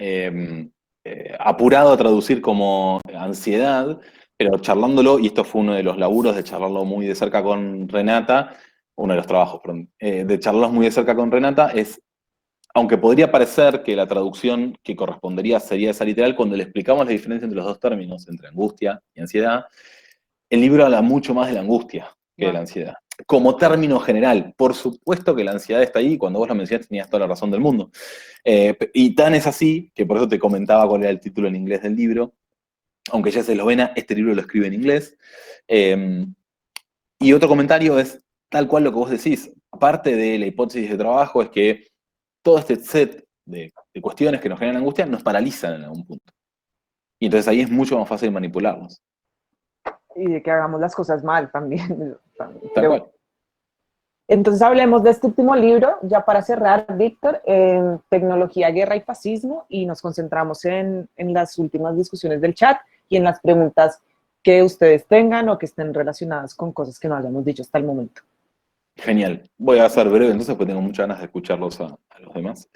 apurado a traducir como ansiedad, pero charlándolo, y esto fue uno de los laburos de charlarlo muy de cerca con Renata, uno de los trabajos, perdón, de charlarlos muy de cerca con Renata, es, aunque podría parecer que la traducción que correspondería sería esa literal, cuando le explicamos la diferencia entre los dos términos, entre angustia y ansiedad, el libro habla mucho más de la angustia que de la ansiedad. Como término general, por supuesto que la ansiedad está ahí, cuando vos la mencionaste tenías toda la razón del mundo. Y tan es así, que por eso te comentaba cuál era el título en inglés del libro, aunque ella es eslovena, este libro lo escribe en inglés. Y otro comentario es tal cual lo que vos decís. Parte de la hipótesis de trabajo es que todo este set de cuestiones que nos generan angustia nos paralizan en algún punto. Y entonces ahí es mucho más fácil manipularnos. Y de que hagamos las cosas mal también. Tal cual. Entonces hablemos de este último libro, ya para cerrar, Víctor, Tecnología, Guerra y Fascismo, y nos concentramos en las últimas discusiones del chat y en las preguntas que ustedes tengan o que estén relacionadas con cosas que no hayamos dicho hasta el momento. Genial. Voy a ser breve entonces, porque tengo muchas ganas de escucharlos a los demás.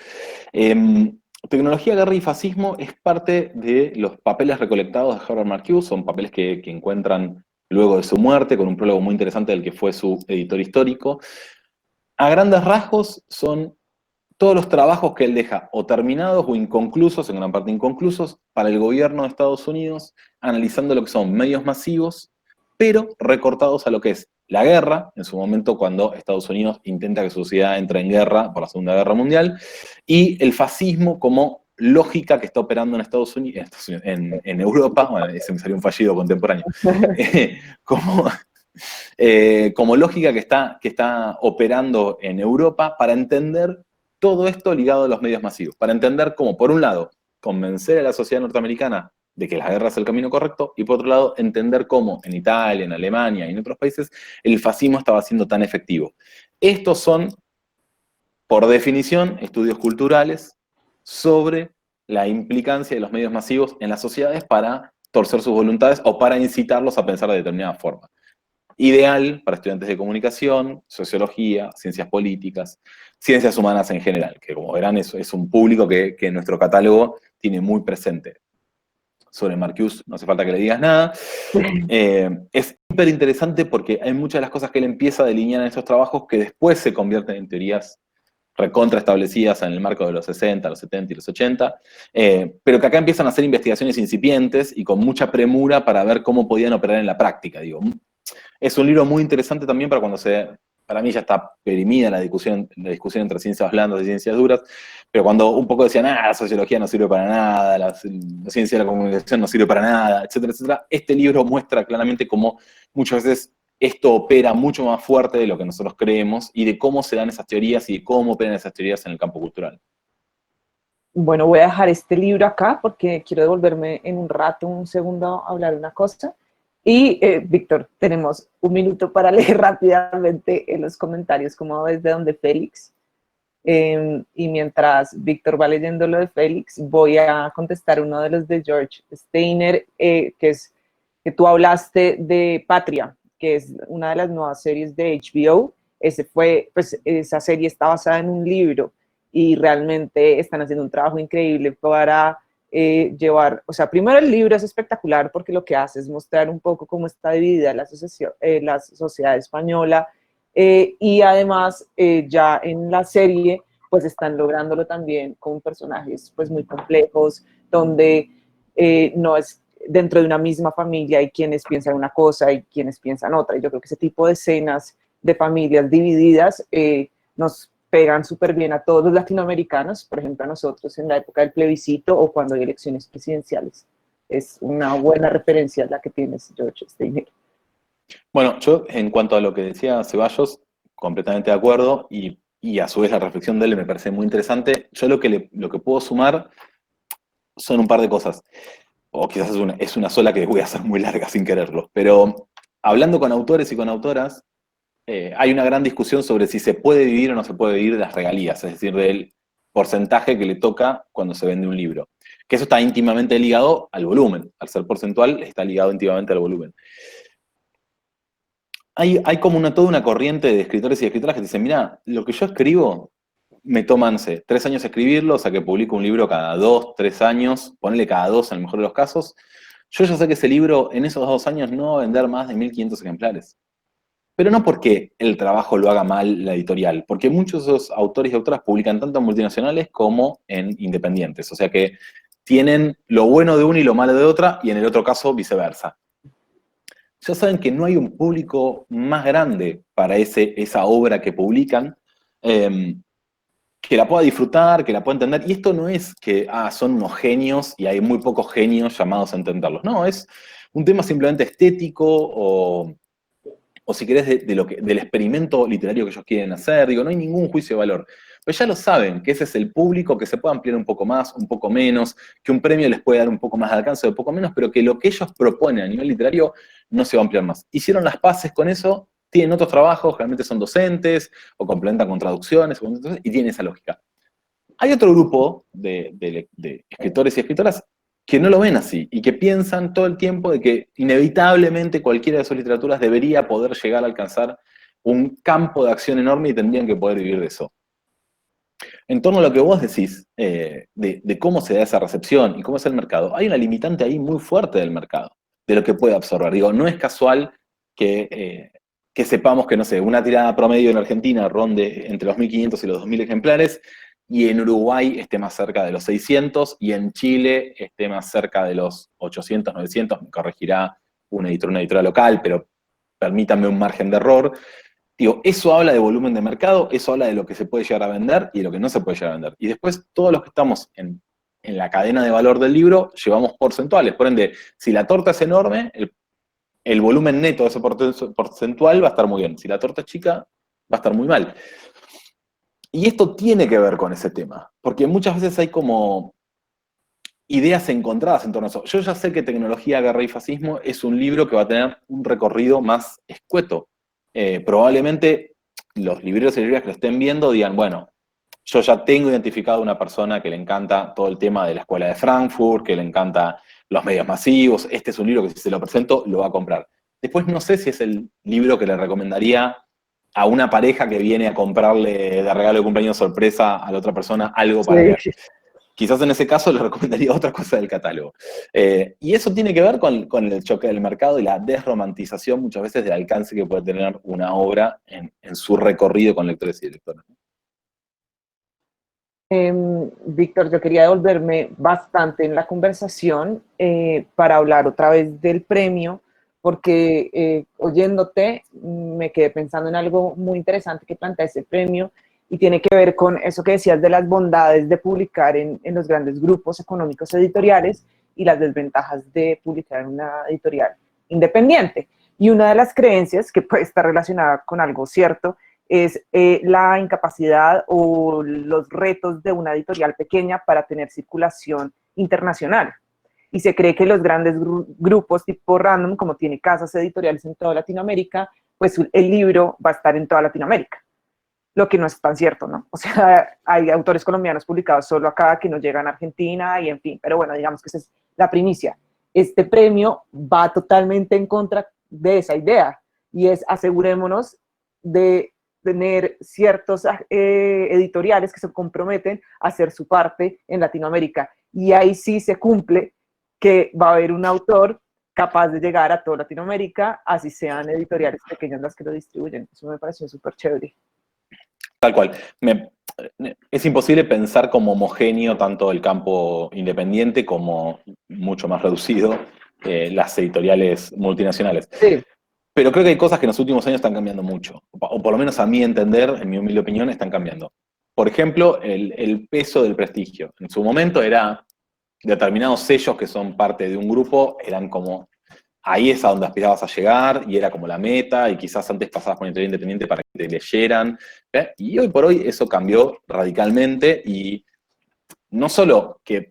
Tecnología, Guerra y Fascismo es parte de los papeles recolectados de Herbert Marcuse, son papeles que encuentran luego de su muerte, con un prólogo muy interesante del que fue su editor histórico. A grandes rasgos son todos los trabajos que él deja o terminados o inconclusos, en gran parte inconclusos, para el gobierno de Estados Unidos, analizando lo que son medios masivos, pero recortados a lo que es la guerra, en su momento cuando Estados Unidos intenta que su sociedad entre en guerra por la Segunda Guerra Mundial, y el fascismo como lógica que está operando en Estados Unidos, en Europa, bueno, ese me salió un fallido contemporáneo, como lógica que está operando en Europa para entender todo esto ligado a los medios masivos, para entender cómo, por un lado, convencer a la sociedad norteamericana de que la guerra es el camino correcto, y por otro lado, entender cómo en Italia, en Alemania y en otros países el fascismo estaba siendo tan efectivo. Estos son, por definición, estudios culturales sobre la implicancia de los medios masivos en las sociedades para torcer sus voluntades o para incitarlos a pensar de determinada forma. Ideal para estudiantes de comunicación, sociología, ciencias políticas, ciencias humanas en general, que como verán es un público que en nuestro catálogo tiene muy presente. Sobre Marcuse no hace falta que le digas nada. Es súper interesante porque hay muchas de las cosas que él empieza a delinear en estos trabajos que después se convierten en teorías recontraestablecidas en el marco de los 60, los 70 y los 80, pero que acá empiezan a hacer investigaciones incipientes y con mucha premura para ver cómo podían operar en la práctica, digo. Es un libro muy interesante también para para mí ya está perimida la discusión entre ciencias blandas y ciencias duras, pero cuando un poco decían, la sociología no sirve para nada, la ciencia de la comunicación no sirve para nada, etcétera, etcétera, este libro muestra claramente cómo muchas veces esto opera mucho más fuerte de lo que nosotros creemos y de cómo se dan esas teorías y de cómo operan esas teorías en el campo cultural. Bueno, voy a dejar este libro acá porque quiero devolverme en un rato, un segundo, a hablar una cosa. Y, Víctor, tenemos un minuto para leer rápidamente en los comentarios cómo ves de donde Félix. Y mientras Víctor va leyendo lo de Félix, voy a contestar uno de los de George Steiner, que es que tú hablaste de Patria, que es una de las nuevas series de HBO. Pues esa serie está basada en un libro y realmente están haciendo un trabajo increíble para llevar, o sea, primero el libro es espectacular porque lo que hace es mostrar un poco cómo está dividida la sociedad española, y además ya en la serie pues están lográndolo también con personajes pues muy complejos, donde no es dentro de una misma familia hay quienes piensan una cosa y quienes piensan otra. Y yo creo que ese tipo de escenas de familias divididas nos pegan súper bien a todos los latinoamericanos, por ejemplo a nosotros en la época del plebiscito o cuando hay elecciones presidenciales. Es una buena referencia la que tienes, George Steiner. Bueno, yo en cuanto a lo que decía Ceballos, completamente de acuerdo, y a su vez la reflexión de él me parece muy interesante. Yo lo que puedo sumar son un par de cosas, o quizás es una sola que voy a hacer muy larga sin quererlo, pero hablando con autores y con autoras, hay una gran discusión sobre si se puede vivir o no se puede vivir de las regalías, es decir, del porcentaje que le toca cuando se vende un libro. Que eso está íntimamente ligado al volumen, al ser porcentual está ligado íntimamente al volumen. Hay como toda una corriente de escritores y escritoras que dicen, mira, lo que yo escribo me toman, no sé, 3 años escribirlo, o sea que publico un libro cada 2, 3 años, ponele cada 2 en el mejor de los casos. Yo ya sé que ese libro en esos 2 años no va a vender más de 1500 ejemplares. Pero no porque el trabajo lo haga mal la editorial, porque muchos de esos autores y autoras publican tanto en multinacionales como en independientes. O sea que tienen lo bueno de una y lo malo de otra, y en el otro caso viceversa. Ya saben que no hay un público más grande para esa obra que publican, que la pueda disfrutar, que la pueda entender. Y esto no es que son unos genios y hay muy pocos genios llamados a entenderlos. No, es un tema simplemente estético o si querés, del experimento literario que ellos quieren hacer. Digo, no hay ningún juicio de valor. Pero ya lo saben, que ese es el público, que se puede ampliar un poco más, un poco menos, que un premio les puede dar un poco más de alcance o un poco menos, pero que lo que ellos proponen a nivel literario no se va a ampliar más. Hicieron las paces con eso, tienen otros trabajos, generalmente son docentes, o complementan con traducciones, y tienen esa lógica. Hay otro grupo de escritores y escritoras que no lo ven así y que piensan todo el tiempo de que inevitablemente cualquiera de sus literaturas debería poder llegar a alcanzar un campo de acción enorme y tendrían que poder vivir de eso. En torno a lo que vos decís, de cómo se da esa recepción y cómo es el mercado, hay una limitante ahí muy fuerte del mercado, de lo que puede absorber. Digo, no es casual que sepamos que, no sé, una tirada promedio en Argentina ronde entre los 1500 y los 2000 ejemplares, y en Uruguay esté más cerca de los 600, y en Chile esté más cerca de los 800, 900, me corregirá una editora local, pero permítanme un margen de error. Digo, eso habla de volumen de mercado, eso habla de lo que se puede llegar a vender y de lo que no se puede llegar a vender. Y después, todos los que estamos en la cadena de valor del libro, llevamos porcentuales. Por ende, si la torta es enorme, el volumen neto de ese porcentual va a estar muy bien. Si la torta es chica, va a estar muy mal. Y esto tiene que ver con ese tema, porque muchas veces hay como ideas encontradas en torno a eso. Yo ya sé que Tecnología, Guerra y Fascismo es un libro que va a tener un recorrido más escueto. Probablemente los libreros y libreras que lo estén viendo digan, bueno, yo ya tengo identificado una persona que le encanta todo el tema de la escuela de Frankfurt, que le encanta los medios masivos, este es un libro que si se lo presento lo va a comprar. Después no sé si es el libro que le recomendaría a una pareja que viene a comprarle de regalo de cumpleaños sorpresa a la otra persona algo para leer. Sí. Quizás en ese caso le recomendaría otra cosa del catálogo. Y eso tiene que ver con el choque del mercado y la desromantización muchas veces del alcance que puede tener una obra en su recorrido con lectores y lectoras. Víctor, yo quería devolverme bastante en la conversación para hablar otra vez del premio, porque oyéndote me quedé pensando en algo muy interesante que plantea ese premio y tiene que ver con eso que decías de las bondades de publicar en los grandes grupos económicos editoriales y las desventajas de publicar en una editorial independiente. Y una de las creencias que puede estar relacionada con algo cierto es la incapacidad o los retos de una editorial pequeña para tener circulación internacional. Y se cree que los grandes grupos tipo Random, como tiene casas editoriales en toda Latinoamérica, pues el libro va a estar en toda Latinoamérica, lo que no es tan cierto, ¿no? O sea, hay autores colombianos publicados solo acá que no llegan a Argentina y en fin, pero bueno, digamos que esa es la primicia. Este premio va totalmente en contra de esa idea y es asegurémonos de tener ciertos editoriales que se comprometen a hacer su parte en Latinoamérica y ahí sí se cumple que va a haber un autor capaz de llegar a toda Latinoamérica, así sean editoriales pequeñas las que lo distribuyen. Eso me pareció súper chévere. Tal cual. Es imposible pensar como homogéneo tanto el campo independiente como mucho más reducido las editoriales multinacionales. Sí. Pero creo que hay cosas que en los últimos años están cambiando mucho, o por lo menos a mi entender, en mi humilde opinión, están cambiando. Por ejemplo, el peso del prestigio. En su momento era determinados sellos que son parte de un grupo, eran como, ahí es a donde aspirabas a llegar, y era como la meta, y quizás antes pasabas por editorial independiente para que te leyeran, y hoy por hoy eso cambió radicalmente, y no solo que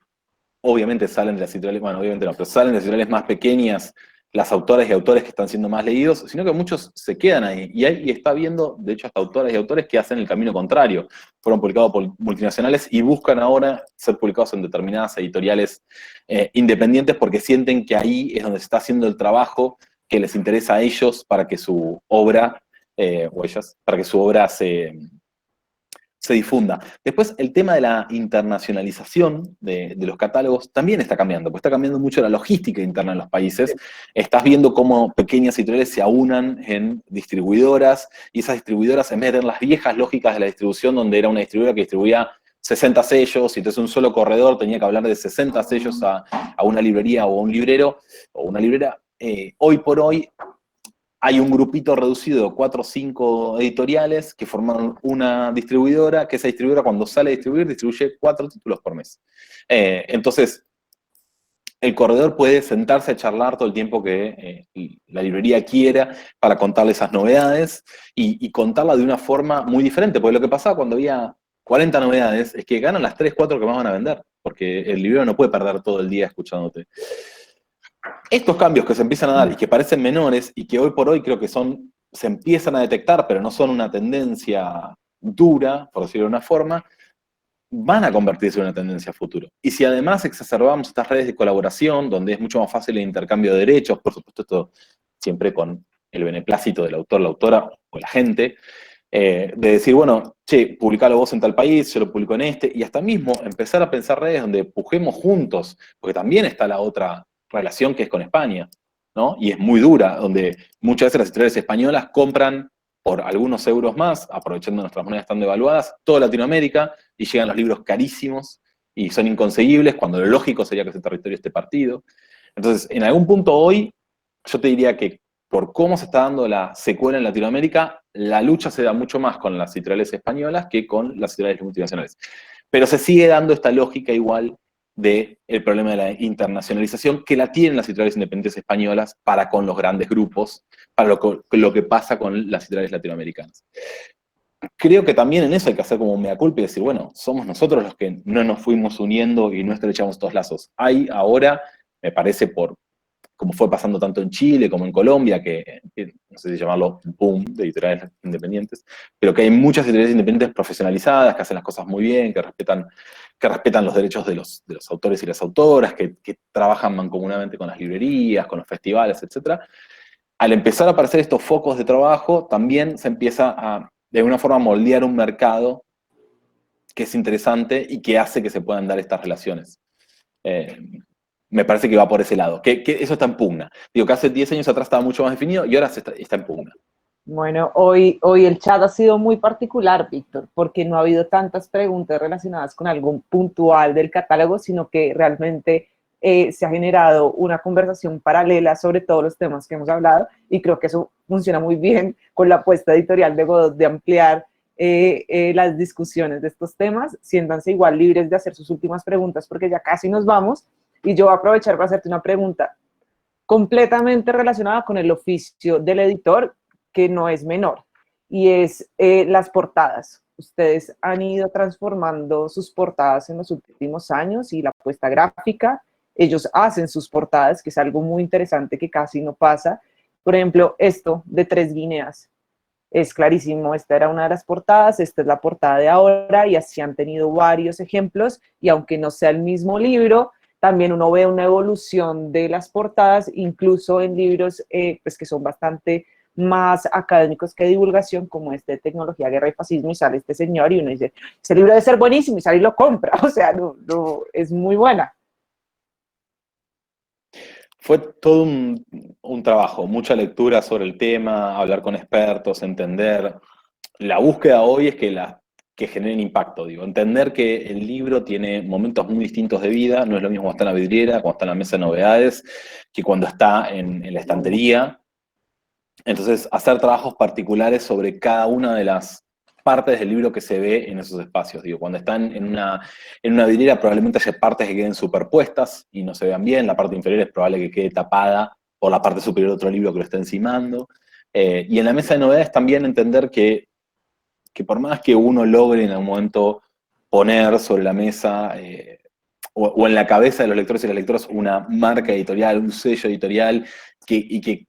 obviamente salen de las editoriales, bueno, obviamente no, pero salen de las editoriales más pequeñas las autoras y autores que están siendo más leídos, sino que muchos se quedan ahí. Y está viendo, de hecho, hasta autoras y autores que hacen el camino contrario. Fueron publicados por multinacionales y buscan ahora ser publicados en determinadas editoriales independientes porque sienten que ahí es donde se está haciendo el trabajo que les interesa a ellos para que su obra, o ellas, para que su obra se difunda. Después, el tema de la internacionalización de los catálogos también está cambiando, porque está cambiando mucho la logística interna en los países. Estás viendo cómo pequeñas editoriales se aunan en distribuidoras, y esas distribuidoras, en vez de tener las viejas lógicas de la distribución, donde era una distribuidora que distribuía 60 sellos, y entonces un solo corredor tenía que hablar de 60 sellos a una librería o a un librero, o una librera, hoy por hoy hay un grupito reducido de 4 o 5 editoriales que forman una distribuidora, que esa distribuidora cuando sale a distribuir, distribuye 4 títulos por mes. Entonces, el corredor puede sentarse a charlar todo el tiempo que la librería quiera para contarle esas novedades y contarla de una forma muy diferente, porque lo que pasaba cuando había 40 novedades es que ganan las 3, 4 que más van a vender, porque el librero no puede perder todo el día escuchándote. Estos cambios que se empiezan a dar y que parecen menores y que hoy por hoy creo que se empiezan a detectar, pero no son una tendencia dura, por decirlo de una forma, van a convertirse en una tendencia a futuro. Y si además exacerbamos estas redes de colaboración, donde es mucho más fácil el intercambio de derechos, por supuesto esto siempre con el beneplácito del autor, la autora o la gente, de decir, bueno, che, publicalo vos en tal país, yo lo publico en este, y hasta mismo empezar a pensar redes donde pujemos juntos, porque también está la otra relación que es con España, ¿no? Y es muy dura, donde muchas veces las editoriales españolas compran por algunos euros más, aprovechando nuestras monedas tan devaluadas, toda Latinoamérica, y llegan los libros carísimos y son inconseguibles, cuando lo lógico sería que ese territorio esté partido. Entonces, en algún punto hoy, yo te diría que por cómo se está dando la secuela en Latinoamérica, la lucha se da mucho más con las editoriales españolas que con las editoriales multinacionales. Pero se sigue dando esta lógica igual del problema de la internacionalización que la tienen las editoriales independientes españolas para con los grandes grupos, para lo que pasa con las editoriales latinoamericanas. Creo que también en eso hay que hacer como un mea culpa y decir, bueno, somos nosotros los que no nos fuimos uniendo y no estrechamos estos lazos. Hay ahora, me parece, como fue pasando tanto en Chile como en Colombia, que no sé si llamarlo boom de editoriales independientes, pero que hay muchas editoriales independientes profesionalizadas, que hacen las cosas muy bien, que respetan los derechos de los autores y las autoras, que trabajan mancomunadamente con las librerías, con los festivales, etc. Al empezar a aparecer estos focos de trabajo, también se empieza a, de alguna forma, moldear un mercado que es interesante y que hace que se puedan dar estas relaciones. Me parece que va por ese lado, que eso está en pugna. Digo, que hace 10 años atrás estaba mucho más definido y ahora está en pugna. Bueno, hoy el chat ha sido muy particular, Víctor, porque no ha habido tantas preguntas relacionadas con algo puntual del catálogo, sino que realmente se ha generado una conversación paralela sobre todos los temas que hemos hablado, y creo que eso funciona muy bien con la apuesta editorial de Godot de ampliar las discusiones de estos temas. Siéntanse igual libres de hacer sus últimas preguntas porque ya casi nos vamos, y yo voy a aprovechar para hacerte una pregunta completamente relacionada con el oficio del editor, que no es menor, y es las portadas. Ustedes han ido transformando sus portadas en los últimos años y la apuesta gráfica. Ellos hacen sus portadas, que es algo muy interesante que casi no pasa. Por ejemplo, esto de Tres Guineas es clarísimo. Esta era una de las portadas, esta es la portada de ahora, y así han tenido varios ejemplos, y aunque no sea el mismo libro, también uno ve una evolución de las portadas, incluso en libros pues que son bastante más académicos que divulgación, como este de Tecnología, Guerra y Fascismo, y sale este señor y uno dice, ese libro debe ser buenísimo, y sale y lo compra. O sea, no, es muy buena. Fue todo un trabajo, mucha lectura sobre el tema, hablar con expertos, entender. La búsqueda hoy es que generen impacto, digo, entender que el libro tiene momentos muy distintos de vida, no es lo mismo cuando está en la vidriera, cuando está en la mesa de novedades, que cuando está en la estantería. Entonces, hacer trabajos particulares sobre cada una de las partes del libro que se ve en esos espacios. Digo, cuando están en una vidriera probablemente haya partes que queden superpuestas y no se vean bien, la parte inferior es probable que quede tapada por la parte superior de otro libro que lo está encimando. Y en la mesa de novedades también entender que por más que uno logre en algún momento poner sobre la mesa o en la cabeza de los lectores y las lectoras una marca editorial, un sello editorial, y que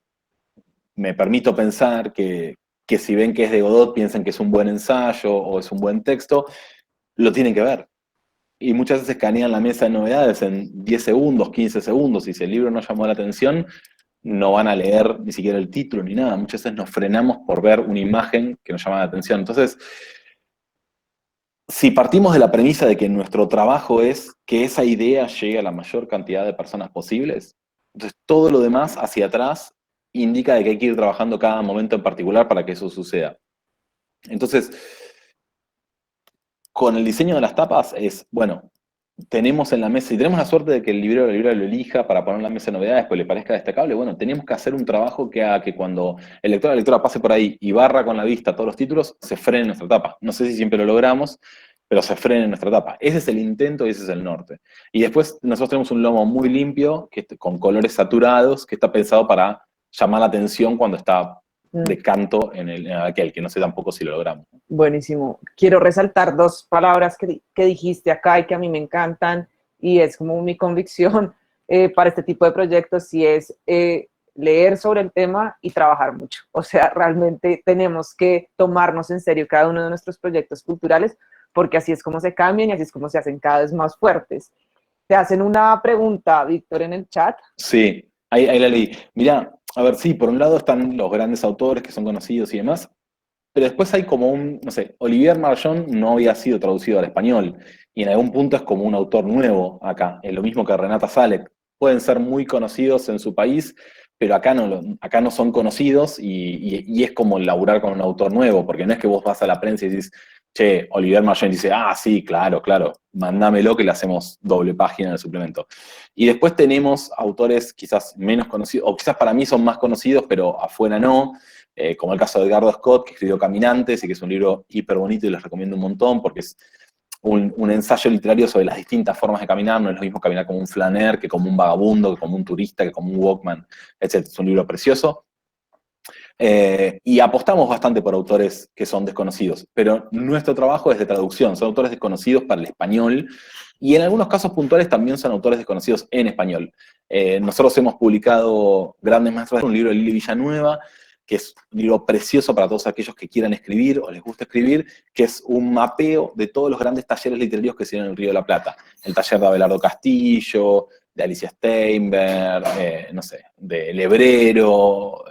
me permito pensar que si ven que es de Godot, piensan que es un buen ensayo o es un buen texto, lo tienen que ver. Y muchas veces escanean la mesa de novedades en 10 segundos, 15 segundos, y si el libro no llamó la atención, no van a leer ni siquiera el título ni nada. Muchas veces nos frenamos por ver una imagen que nos llama la atención. Entonces, si partimos de la premisa de que nuestro trabajo es que esa idea llegue a la mayor cantidad de personas posibles, entonces todo lo demás hacia atrás indica de que hay que ir trabajando cada momento en particular para que eso suceda. Entonces, con el diseño de las tapas es, bueno, tenemos en la mesa, y tenemos la suerte de que el librero o la librera lo elija para poner en la mesa de novedades, pues le parezca destacable, bueno, tenemos que hacer un trabajo que haga que cuando el lector o la lectora pase por ahí y barra con la vista todos los títulos, se frene nuestra tapa. No sé si siempre lo logramos, pero se frene nuestra tapa. Ese es el intento y ese es el norte. Y después nosotros tenemos un lomo muy limpio, con colores saturados, que está pensado para llamar la atención cuando está de canto en aquel, que no sé tampoco si lo logramos. Buenísimo. Quiero resaltar dos palabras que dijiste acá y que a mí me encantan, y es como mi convicción para este tipo de proyectos, y es leer sobre el tema y trabajar mucho. O sea, realmente tenemos que tomarnos en serio cada uno de nuestros proyectos culturales, porque así es como se cambian y así es como se hacen cada vez más fuertes. Te hacen una pregunta, Víctor, en el chat. Sí, ahí la leí. Mirá, a ver, sí, por un lado están los grandes autores que son conocidos y demás, pero después hay como no sé, Olivier Marchand no había sido traducido al español, y en algún punto es como un autor nuevo acá, es lo mismo que Renata Salek. Pueden ser muy conocidos en su país, pero acá no son conocidos, y es como laburar con un autor nuevo, porque no es que vos vas a la prensa y dices, che, Olivier Marchand dice, ah, sí, claro, mándamelo que le hacemos doble página en el suplemento. Y después tenemos autores quizás menos conocidos, o quizás para mí son más conocidos, pero afuera no, como el caso de Edgardo Scott, que escribió Caminantes, y que es un libro hiper bonito y les recomiendo un montón, porque es un ensayo literario sobre las distintas formas de caminar. No es lo mismo caminar como un flaner, que como un vagabundo, que como un turista, que como un walkman, etc. Es un libro precioso. Y apostamos bastante por autores que son desconocidos, pero nuestro trabajo es de traducción, son autores desconocidos para el español, y en algunos casos puntuales también son autores desconocidos en español. Nosotros hemos publicado Grandes Maestros, un libro de Lili Villanueva, que es un libro precioso para todos aquellos que quieran escribir o les gusta escribir, que es un mapeo de todos los grandes talleres literarios que se dan en el Río de la Plata. El taller de Abelardo Castillo, de Alicia Steinberg, no sé, de Lebrero,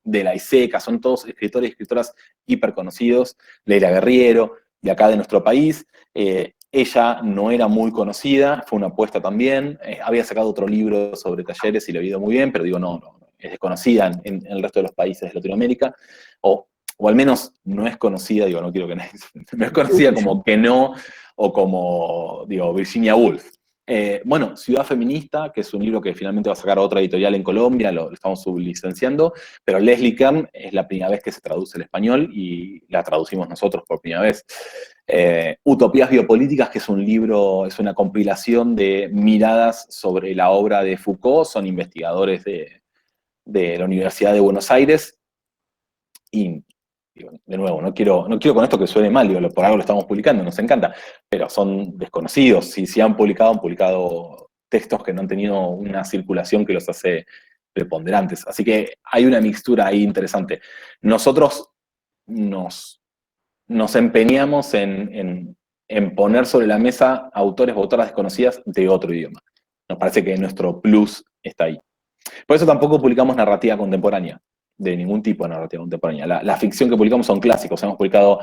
de la ISECA, son todos escritores y escritoras hiper conocidos, Leila Guerriero, de acá de nuestro país. Ella no era muy conocida, fue una apuesta también, había sacado otro libro sobre talleres y le había ido muy bien, pero digo, no, es desconocida en el resto de los países de Latinoamérica, o al menos no es conocida, digo, no quiero que nadie, no es conocida como que no, o como, digo, Virginia Woolf. Bueno, Ciudad Feminista, que es un libro que finalmente va a sacar otra editorial en Colombia, lo estamos sublicenciando, pero Leslie Kern es la primera vez que se traduce al español y la traducimos nosotros por primera vez. Utopías Biopolíticas, que es un libro, es una compilación de miradas sobre la obra de Foucault, son investigadores de la Universidad de Buenos Aires y digo, de nuevo, no quiero con esto que suene mal, digo, por algo lo estamos publicando, nos encanta, pero son desconocidos. Si han publicado textos que no han tenido una circulación que los hace preponderantes. Así que hay una mixtura ahí interesante. Nosotros nos empeñamos en poner sobre la mesa autores o autoras desconocidas de otro idioma. Nos parece que nuestro plus está ahí. Por eso tampoco publicamos narrativa contemporánea, de ningún tipo de narrativa contemporánea. La ficción que publicamos son clásicos. Hemos publicado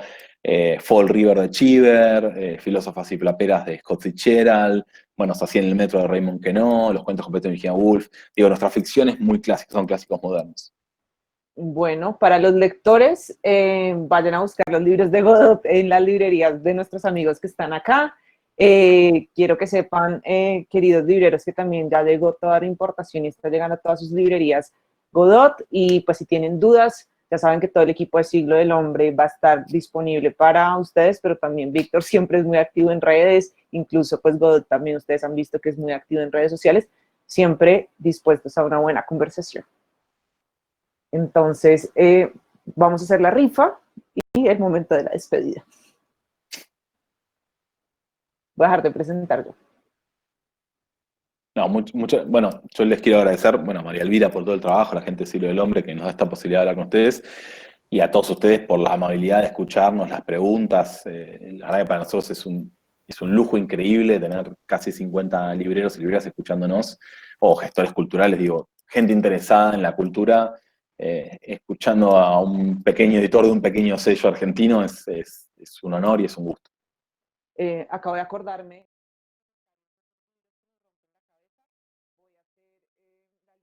Fall River de Cheever, Filósofas y Plaperas de Scott Fitzgerald, bueno, Así en el metro de Raymond Queneau, Los cuentos completos de Virginia Woolf. Digo, nuestra ficción es muy clásica, son clásicos modernos. Bueno, para los lectores, vayan a buscar los libros de Godot en las librerías de nuestros amigos que están acá. Quiero que sepan, queridos libreros, que también ya llegó toda la importación y está llegando a todas sus librerías Godot. Y pues si tienen dudas, ya saben que todo el equipo de Siglo del Hombre va a estar disponible para ustedes, pero también Víctor siempre es muy activo en redes, incluso pues Godot también ustedes han visto que es muy activo en redes sociales, siempre dispuestos a una buena conversación. Entonces, vamos a hacer la rifa y el momento de la despedida. Voy a dejar de presentar yo. No, bueno, yo les quiero agradecer, bueno, a María Elvira por todo el trabajo, a la gente del Siglo del Hombre que nos da esta posibilidad de hablar con ustedes, y a todos ustedes por la amabilidad de escucharnos, las preguntas. La verdad que para nosotros es un lujo increíble tener casi 50 libreros y libreras escuchándonos, o gestores culturales, digo, gente interesada en la cultura, escuchando a un pequeño editor de un pequeño sello argentino, es un honor y es un gusto. Acabo de acordarme. Voy a hacer la lista y se las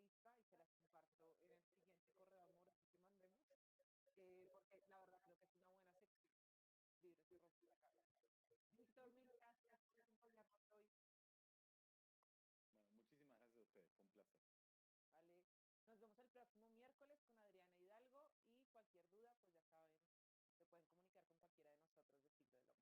comparto en el siguiente correo amoroso que mandemos, porque la verdad creo que es una buena sección. Libros y romper la cabeza. Víctor, mil gracias por acompañarnos hoy. Bueno, muchísimas gracias a ustedes, fue un placer. Vale. Nos vemos el próximo miércoles con Adriana Hidalgo y cualquier duda, pues ya saben, se pueden comunicar con cualquiera de nosotros de Siglo del Hombre.